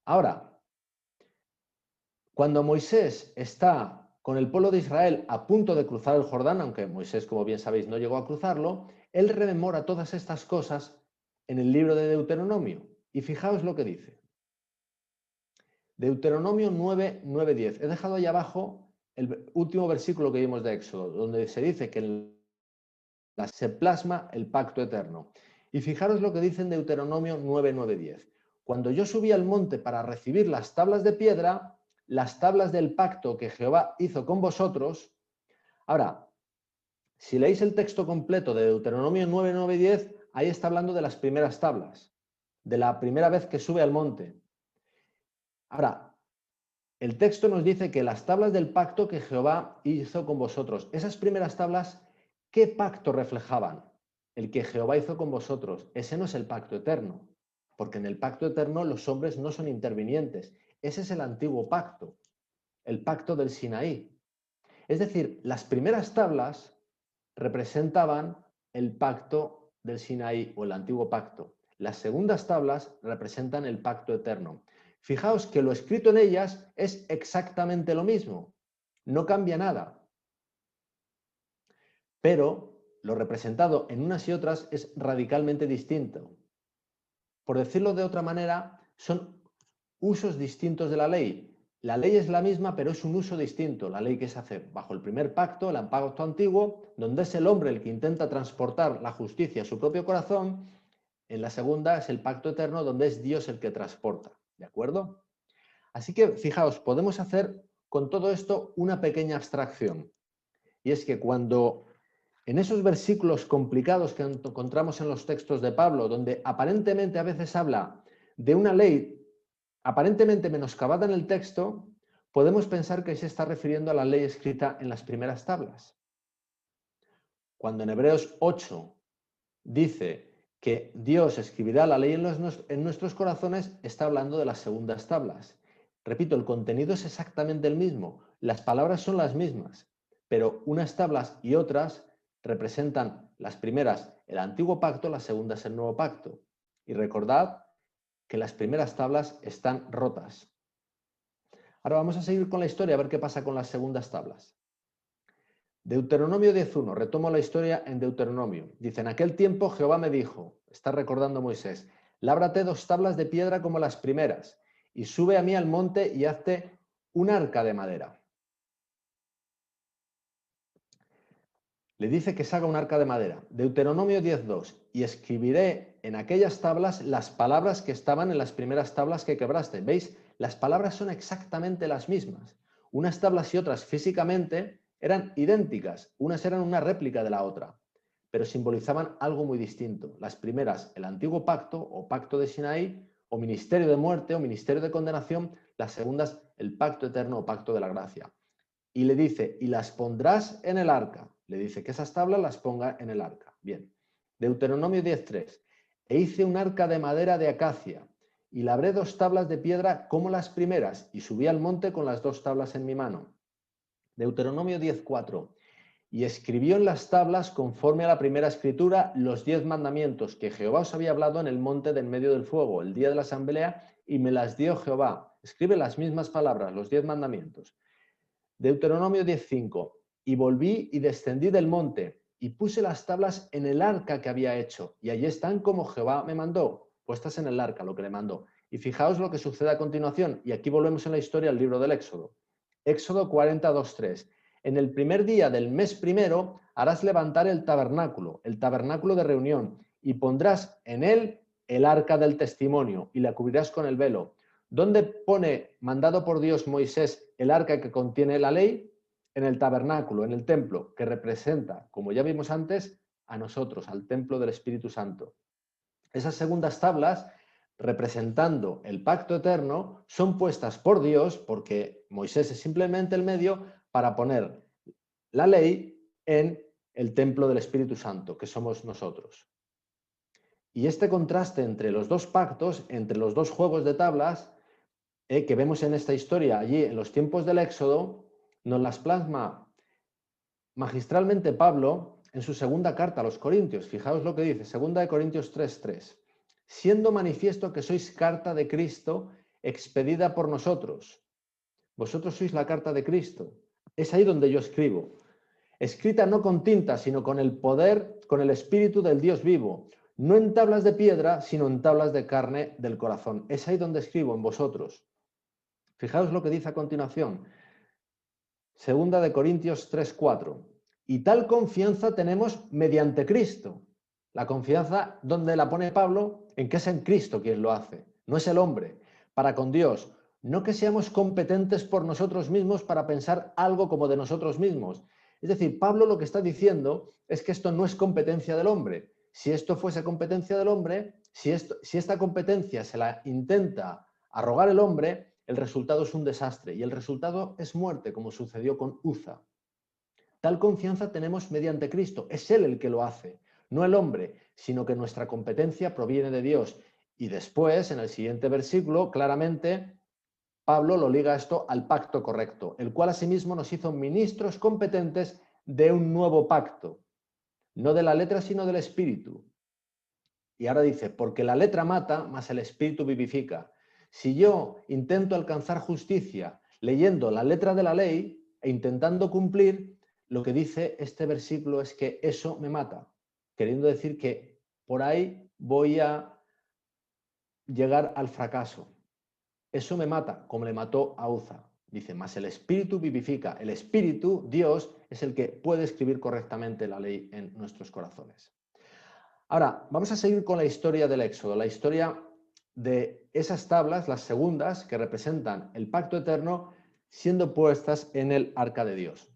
Ahora, cuando Moisés está con el pueblo de Israel a punto de cruzar el Jordán, aunque Moisés, como bien sabéis, no llegó a cruzarlo, él rememora todas estas cosas en el libro de Deuteronomio. Y fijaos lo que dice. Deuteronomio 9, 9, 10. He dejado ahí abajo el último versículo que vimos de Éxodo, donde se dice que se plasma el pacto eterno. Y fijaros lo que dice en Deuteronomio 9, 9, 10. Cuando yo subí al monte para recibir las tablas de piedra, las tablas del pacto que Jehová hizo con vosotros. Ahora, si leéis el texto completo de Deuteronomio 9, 9, 10, ahí está hablando de las primeras tablas, de la primera vez que sube al monte. Ahora, el texto nos dice que las tablas del pacto que Jehová hizo con vosotros, esas primeras tablas, ¿qué pacto reflejaban? El que Jehová hizo con vosotros. Ese no es el pacto eterno, porque en el pacto eterno los hombres no son intervinientes. Ese es el antiguo pacto, el pacto del Sinaí. Es decir, las primeras tablas representaban el pacto del Sinaí o el antiguo pacto. Las segundas tablas representan el pacto eterno. Fijaos que lo escrito en ellas es exactamente lo mismo, no cambia nada. Pero lo representado en unas y otras es radicalmente distinto. Por decirlo de otra manera, son usos distintos de la ley. La ley es la misma, pero es un uso distinto. La ley que se hace bajo el primer pacto, el pacto antiguo, donde es el hombre el que intenta transportar la justicia a su propio corazón. En la segunda es el pacto eterno, donde es Dios el que transporta. ¿De acuerdo? Así que, fijaos, podemos hacer con todo esto una pequeña abstracción. Y es que cuando en esos versículos complicados que encontramos en los textos de Pablo, donde aparentemente a veces habla de una ley aparentemente menoscabada en el texto, podemos pensar que se está refiriendo a la ley escrita en las primeras tablas. Cuando en Hebreos 8 dice que Dios escribirá la ley en nuestros corazones, está hablando de las segundas tablas. Repito, el contenido es exactamente el mismo, las palabras son las mismas, pero unas tablas y otras representan las primeras el antiguo pacto, las segundas el nuevo pacto. Y recordad que las primeras tablas están rotas. Ahora vamos a seguir con la historia a ver qué pasa con las segundas tablas. Deuteronomio 10.1, retomo la historia en Deuteronomio. Dice, en aquel tiempo Jehová me dijo, está recordando Moisés, lábrate 2 tablas de piedra como las primeras, y sube a mí al monte y hazte un arca de madera. Le dice que se haga un arca de madera. Deuteronomio 10.2, y escribiré en aquellas tablas las palabras que estaban en las primeras tablas que quebraste. ¿Veis? Las palabras son exactamente las mismas. Unas tablas y otras físicamente eran idénticas, unas eran una réplica de la otra, pero simbolizaban algo muy distinto. Las primeras, el antiguo pacto o pacto de Sinaí, o ministerio de muerte o ministerio de condenación, las segundas, el pacto eterno o pacto de la gracia. Y le dice, y las pondrás en el arca. Le dice que esas tablas las ponga en el arca. Bien. Deuteronomio 10.3. E hice un arca de madera de acacia, y labré 2 tablas de piedra como las primeras, y subí al monte con las 2 tablas en mi mano. Deuteronomio 10.4. Y escribió en las tablas, conforme a la primera escritura, los 10 mandamientos que Jehová os había hablado en el monte del medio del fuego, el día de la asamblea, y me las dio Jehová. Escribe las mismas palabras, los 10 mandamientos. Deuteronomio 10.5. Y volví y descendí del monte, y puse las tablas en el arca que había hecho, y allí están como Jehová me mandó, puestas en el arca, lo que le mandó. Y fijaos lo que sucede a continuación, y aquí volvemos en la historia al libro del Éxodo. Éxodo 40.2.3. En el primer día del mes primero harás levantar el tabernáculo de reunión, y pondrás en él el arca del testimonio, y la cubrirás con el velo. ¿Dónde pone, mandado por Dios Moisés, el arca que contiene la ley? En el tabernáculo, en el templo, que representa, como ya vimos antes, a nosotros, al templo del Espíritu Santo. Esas segundas tablas, representando el pacto eterno, son puestas por Dios, porque Moisés es simplemente el medio para poner la ley en el templo del Espíritu Santo, que somos nosotros. Y este contraste entre los 2 pactos, entre los 2 juegos de tablas, que vemos en esta historia allí en los tiempos del Éxodo, nos las plasma magistralmente Pablo en su segunda carta a los Corintios. Fijaos lo que dice, 2 Corintios 3:3. Siendo manifiesto que sois carta de Cristo expedida por nosotros. Vosotros sois la carta de Cristo. Es ahí donde yo escribo. Escrita no con tinta, sino con el poder, con el espíritu del Dios vivo. No en tablas de piedra, sino en tablas de carne del corazón. Es ahí donde escribo, en vosotros. Fijaos lo que dice a continuación. 2 Corintios 3:4. Y tal confianza tenemos mediante Cristo. La confianza, ¿dónde la pone Pablo? En que es en Cristo quien lo hace. No es el hombre. Para con Dios. No que seamos competentes por nosotros mismos para pensar algo como de nosotros mismos. Es decir, Pablo lo que está diciendo es que esto no es competencia del hombre. Si esto fuese competencia del hombre, si esta competencia se la intenta arrogar el hombre, el resultado es un desastre y el resultado es muerte, como sucedió con Uza. Tal confianza tenemos mediante Cristo. Es Él el que lo hace, no el hombre, sino que nuestra competencia proviene de Dios. Y después, en el siguiente versículo, claramente, Pablo lo liga esto al pacto correcto, el cual asimismo nos hizo ministros competentes de un nuevo pacto, no de la letra, sino del espíritu. Y ahora dice, porque la letra mata, mas el espíritu vivifica. Si yo intento alcanzar justicia leyendo la letra de la ley e intentando cumplir, lo que dice este versículo es que eso me mata, queriendo decir que por ahí voy a llegar al fracaso. Eso me mata, como le mató a Uza. Dice, mas el espíritu vivifica. El espíritu, Dios, es el que puede escribir correctamente la ley en nuestros corazones. Ahora, vamos a seguir con la historia del Éxodo, la historia de esas tablas, las segundas, que representan el pacto eterno, siendo puestas en el arca de Dios,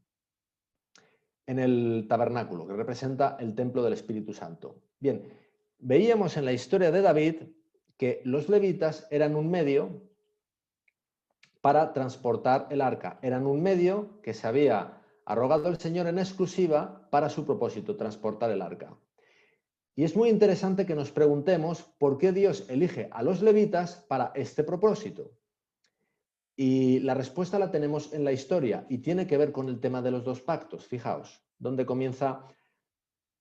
en el tabernáculo, que representa el templo del Espíritu Santo. Bien, veíamos en la historia de David que los levitas eran un medio para transportar el arca, eran un medio que se había arrogado el Señor en exclusiva para su propósito, transportar el arca. Y es muy interesante que nos preguntemos por qué Dios elige a los levitas para este propósito. Y la respuesta la tenemos en la historia y tiene que ver con el tema de los dos pactos. Fijaos, donde comienza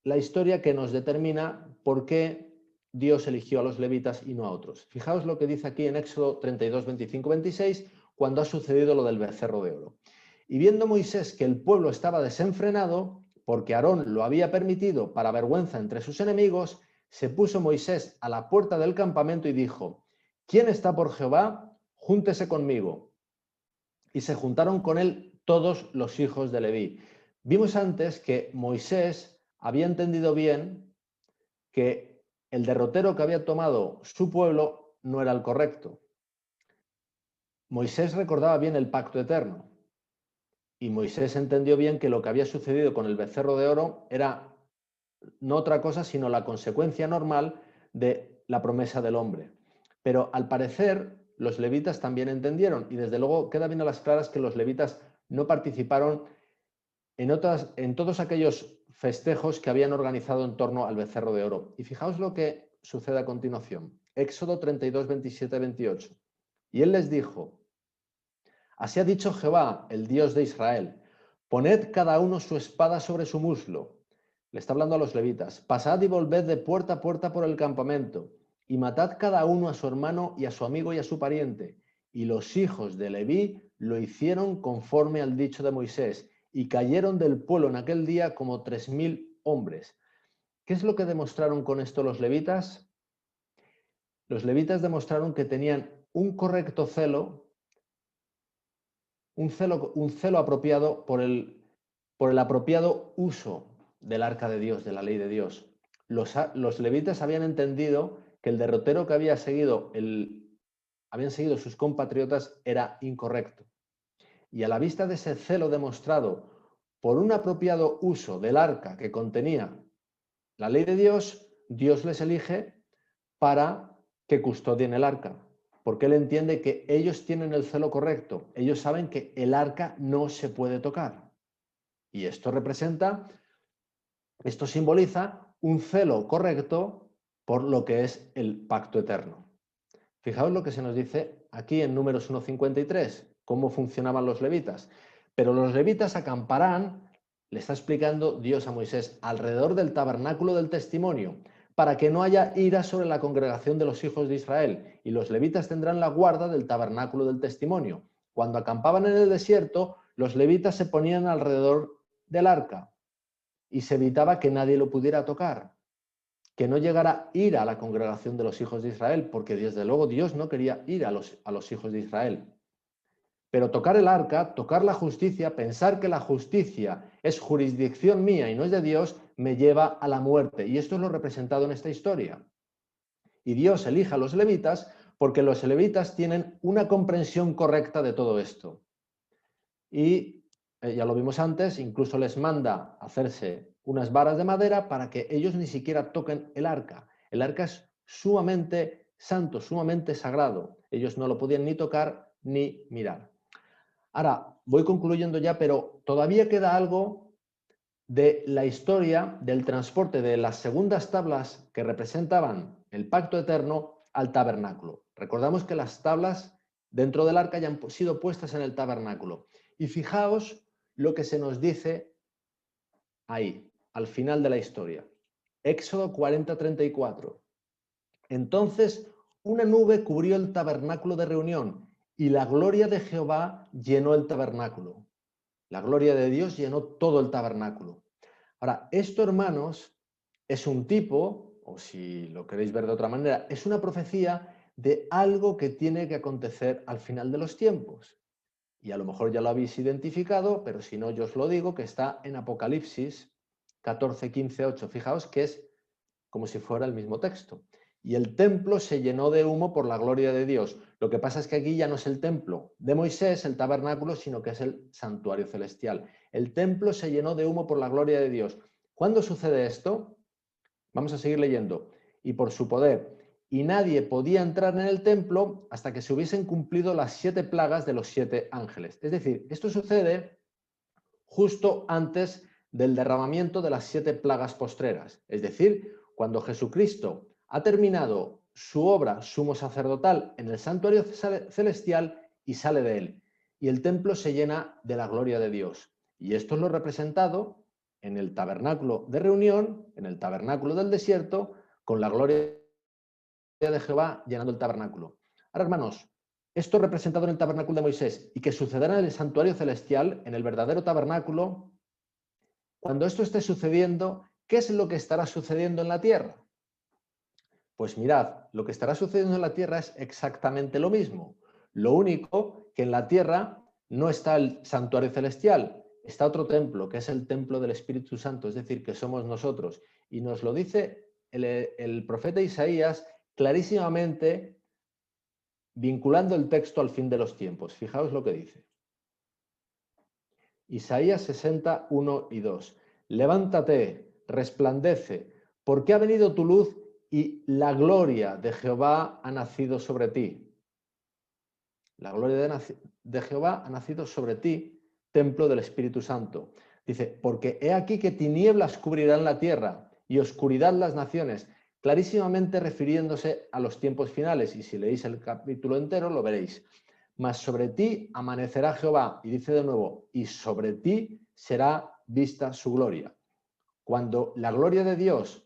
la historia que nos determina por qué Dios eligió a los levitas y no a otros. Fijaos lo que dice aquí en Éxodo 32, 25, 26, cuando ha sucedido lo del becerro de oro. Y viendo Moisés que el pueblo estaba desenfrenado, porque Aarón lo había permitido para vergüenza entre sus enemigos, se puso Moisés a la puerta del campamento y dijo, ¿quién está por Jehová? Júntese conmigo. Y se juntaron con él todos los hijos de Leví. Vimos antes que Moisés había entendido bien que el derrotero que había tomado su pueblo no era el correcto. Moisés recordaba bien el pacto eterno. Y Moisés entendió bien que lo que había sucedido con el becerro de oro era no otra cosa sino la consecuencia normal de la promesa del hombre. Pero al parecer los levitas también entendieron y desde luego queda bien a las claras que los levitas no participaron en todos aquellos festejos que habían organizado en torno al becerro de oro. Y fijaos lo que sucede a continuación. Éxodo 32, 27, 28. Y él les dijo, así ha dicho Jehová, el Dios de Israel, poned cada uno su espada sobre su muslo. Le está hablando a los levitas. Pasad y volved de puerta a puerta por el campamento, y matad cada uno a su hermano y a su amigo y a su pariente. Y los hijos de Leví lo hicieron conforme al dicho de Moisés, y cayeron del pueblo en aquel día como 3000 hombres. ¿Qué es lo que demostraron con esto los levitas? Los levitas demostraron que tenían un correcto celo, un celo apropiado por el apropiado uso del arca de Dios, de la ley de Dios. Los levitas habían entendido que el derrotero que habían seguido sus compatriotas era incorrecto. Y a la vista de ese celo demostrado por un apropiado uso del arca que contenía la ley de Dios, Dios les elige para que custodien el arca, porque Él entiende que ellos tienen el celo correcto, ellos saben que el arca no se puede tocar. Y esto simboliza un celo correcto por lo que es el pacto eterno. Fijaos lo que se nos dice aquí en Números 1:53, cómo funcionaban los levitas. Pero los levitas acamparán le está explicando Dios a Moisés, alrededor del tabernáculo del testimonio, para que no haya ira sobre la congregación de los hijos de Israel, y los levitas tendrán la guarda del tabernáculo del testimonio. Cuando acampaban en el desierto, los levitas se ponían alrededor del arca y se evitaba que nadie lo pudiera tocar, que no llegara ira a la congregación de los hijos de Israel, porque desde luego Dios no quería ir a los hijos de Israel. Pero tocar el arca, tocar la justicia, pensar que la justicia es jurisdicción mía y no es de Dios, me lleva a la muerte. Y esto es lo representado en esta historia. Y Dios elige a los levitas porque los levitas tienen una comprensión correcta de todo esto. Y ya lo vimos antes, incluso les manda hacerse unas varas de madera para que ellos ni siquiera toquen el arca. El arca es sumamente santo, sumamente sagrado. Ellos no lo podían ni tocar ni mirar. Ahora, voy concluyendo ya, pero todavía queda algo de la historia del transporte de las segundas tablas que representaban el pacto eterno al tabernáculo. Recordamos que las tablas dentro del arca ya han sido puestas en el tabernáculo. Y fijaos lo que se nos dice ahí, al final de la historia. Éxodo 40:34. Entonces una nube cubrió el tabernáculo de reunión y la gloria de Jehová llenó el tabernáculo. La gloria de Dios llenó todo el tabernáculo. Ahora, esto, hermanos, es un tipo, o si lo queréis ver de otra manera, es una profecía de algo que tiene que acontecer al final de los tiempos. Y a lo mejor ya lo habéis identificado, pero si no, yo os lo digo, que está en Apocalipsis 14:15-8. Fijaos que es como si fuera el mismo texto. Y el templo se llenó de humo por la gloria de Dios. Lo que pasa es que aquí ya no es el templo de Moisés, el tabernáculo, sino que es el santuario celestial. El templo se llenó de humo por la gloria de Dios. ¿Cuándo sucede esto? Vamos a seguir leyendo. Y por su poder. Y nadie podía entrar en el templo hasta que se hubiesen cumplido las 7 plagas de los 7 ángeles. Es decir, esto sucede justo antes del derramamiento de las 7 plagas postreras. Es decir, cuando Jesucristo ha terminado su obra sumo sacerdotal en el santuario celestial y sale de él. Y el templo se llena de la gloria de Dios. Y esto es lo representado en el tabernáculo de reunión, en el tabernáculo del desierto, con la gloria de Jehová llenando el tabernáculo. Ahora, hermanos, esto representado en el tabernáculo de Moisés y que sucederá en el santuario celestial, en el verdadero tabernáculo, cuando esto esté sucediendo, ¿qué es lo que estará sucediendo en la tierra? Pues mirad, lo que estará sucediendo en la tierra es exactamente lo mismo. Lo único que en la tierra no está el santuario celestial, está otro templo, que es el templo del Espíritu Santo, es decir, que somos nosotros. Y nos lo dice el profeta Isaías clarísimamente, vinculando el texto al fin de los tiempos. Fijaos lo que dice. Isaías 60:1 y 2. Levántate, resplandece, porque ha venido tu luz y la gloria de Jehová ha nacido sobre ti. La gloria de Jehová ha nacido sobre ti, templo del Espíritu Santo. Dice, porque he aquí que tinieblas cubrirán la tierra y oscuridad las naciones, clarísimamente refiriéndose a los tiempos finales. Y si leéis el capítulo entero lo veréis. Mas sobre ti amanecerá Jehová, y dice de nuevo, y sobre ti será vista su gloria. Cuando la gloria de Dios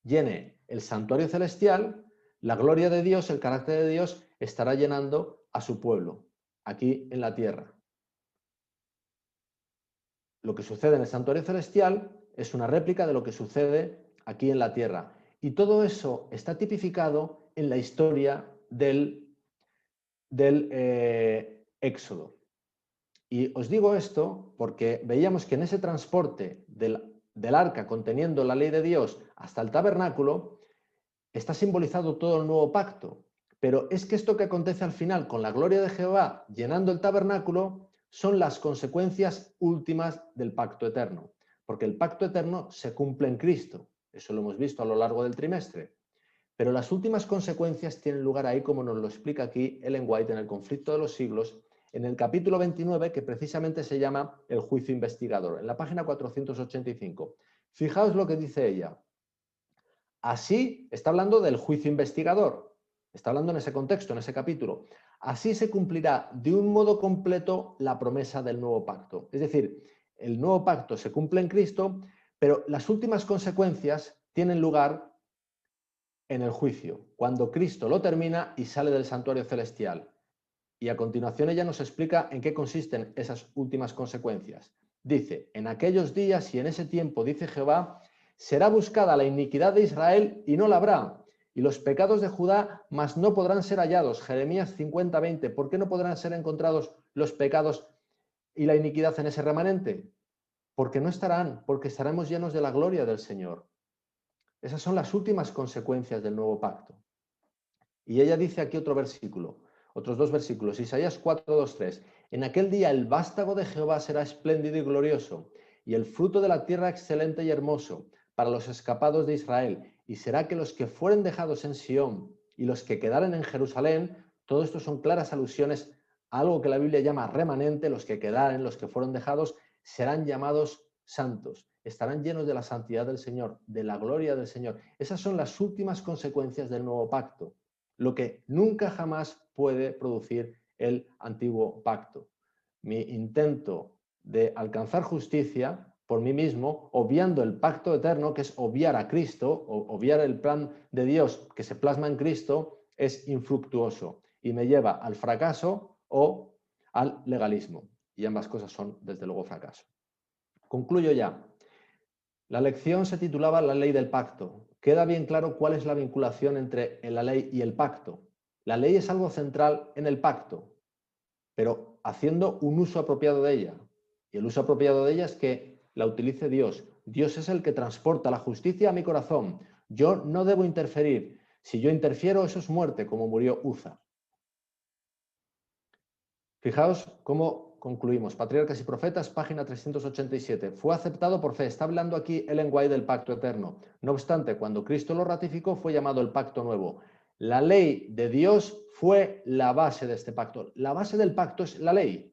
llene el santuario celestial, la gloria de Dios, el carácter de Dios, estará llenando a su pueblo, aquí en la tierra. Lo que sucede en el santuario celestial es una réplica de lo que sucede aquí en la tierra. Y todo eso está tipificado en la historia del Éxodo. Y os digo esto porque veíamos que en ese transporte del arca conteniendo la ley de Dios hasta el tabernáculo está simbolizado todo el nuevo pacto. Pero es que esto que acontece al final con la gloria de Jehová llenando el tabernáculo son las consecuencias últimas del pacto eterno. Porque el pacto eterno se cumple en Cristo. Eso lo hemos visto a lo largo del trimestre. Pero las últimas consecuencias tienen lugar ahí, como nos lo explica aquí Ellen White en El conflicto de los siglos, en el capítulo 29, que precisamente se llama El juicio investigador, en la página 485. Fijaos lo que dice ella. Así, está hablando del juicio investigador, está hablando en ese contexto, en ese capítulo. Así se cumplirá de un modo completo la promesa del nuevo pacto. Es decir, el nuevo pacto se cumple en Cristo, pero las últimas consecuencias tienen lugar en el juicio, cuando Cristo lo termina y sale del santuario celestial. Y a continuación ella nos explica en qué consisten esas últimas consecuencias. Dice, en aquellos días y en ese tiempo, dice Jehová, será buscada la iniquidad de Israel y no la habrá, y los pecados de Judá, mas no podrán ser hallados. Jeremías 50:20. ¿Por qué no podrán ser encontrados los pecados y la iniquidad en ese remanente? Porque no estarán, porque estaremos llenos de la gloria del Señor. Esas son las últimas consecuencias del nuevo pacto. Y ella dice aquí otro versículo, otros dos versículos, Isaías 4:2-3. En aquel día el vástago de Jehová será espléndido y glorioso, y el fruto de la tierra excelente y hermoso, para los escapados de Israel. Y será que los que fueren dejados en Sión y los que quedaren en Jerusalén, todo esto son claras alusiones a algo que la Biblia llama remanente, los que quedaren, los que fueron dejados, serán llamados santos. Estarán llenos de la santidad del Señor, de la gloria del Señor. Esas son las últimas consecuencias del nuevo pacto, lo que nunca jamás puede producir el antiguo pacto. Mi intento de alcanzar justicia por mí mismo, obviando el pacto eterno, que es obviar a Cristo, o obviar el plan de Dios que se plasma en Cristo, es infructuoso y me lleva al fracaso o al legalismo. Y ambas cosas son, desde luego, fracaso. Concluyo ya. La lección se titulaba La ley del pacto. Queda bien claro cuál es la vinculación entre la ley y el pacto. La ley es algo central en el pacto, pero haciendo un uso apropiado de ella. Y el uso apropiado de ella es que la utilice Dios. Dios es el que transporta la justicia a mi corazón. Yo no debo interferir. Si yo interfiero, eso es muerte, como murió Uza. Fijaos cómo concluimos. Patriarcas y Profetas, página 387. Fue aceptado por fe. Está hablando aquí el lenguaje del pacto eterno. No obstante, cuando Cristo lo ratificó, fue llamado el pacto nuevo. La ley de Dios fue la base de este pacto. La base del pacto es la ley.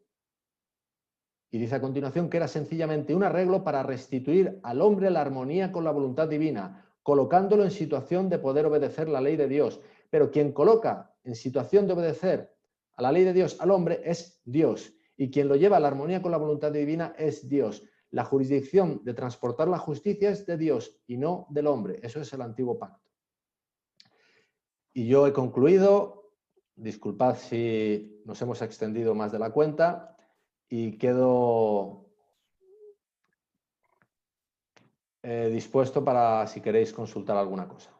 Y dice a continuación que era sencillamente un arreglo para restituir al hombre la armonía con la voluntad divina, colocándolo en situación de poder obedecer la ley de Dios. Pero quien coloca en situación de obedecer a la ley de Dios al hombre es Dios. Y quien lo lleva a la armonía con la voluntad divina es Dios. La jurisdicción de transportar la justicia es de Dios y no del hombre. Eso es el antiguo pacto. Y yo he concluido. Disculpad si nos hemos extendido más de la cuenta. Y quedo dispuesto para si queréis consultar alguna cosa.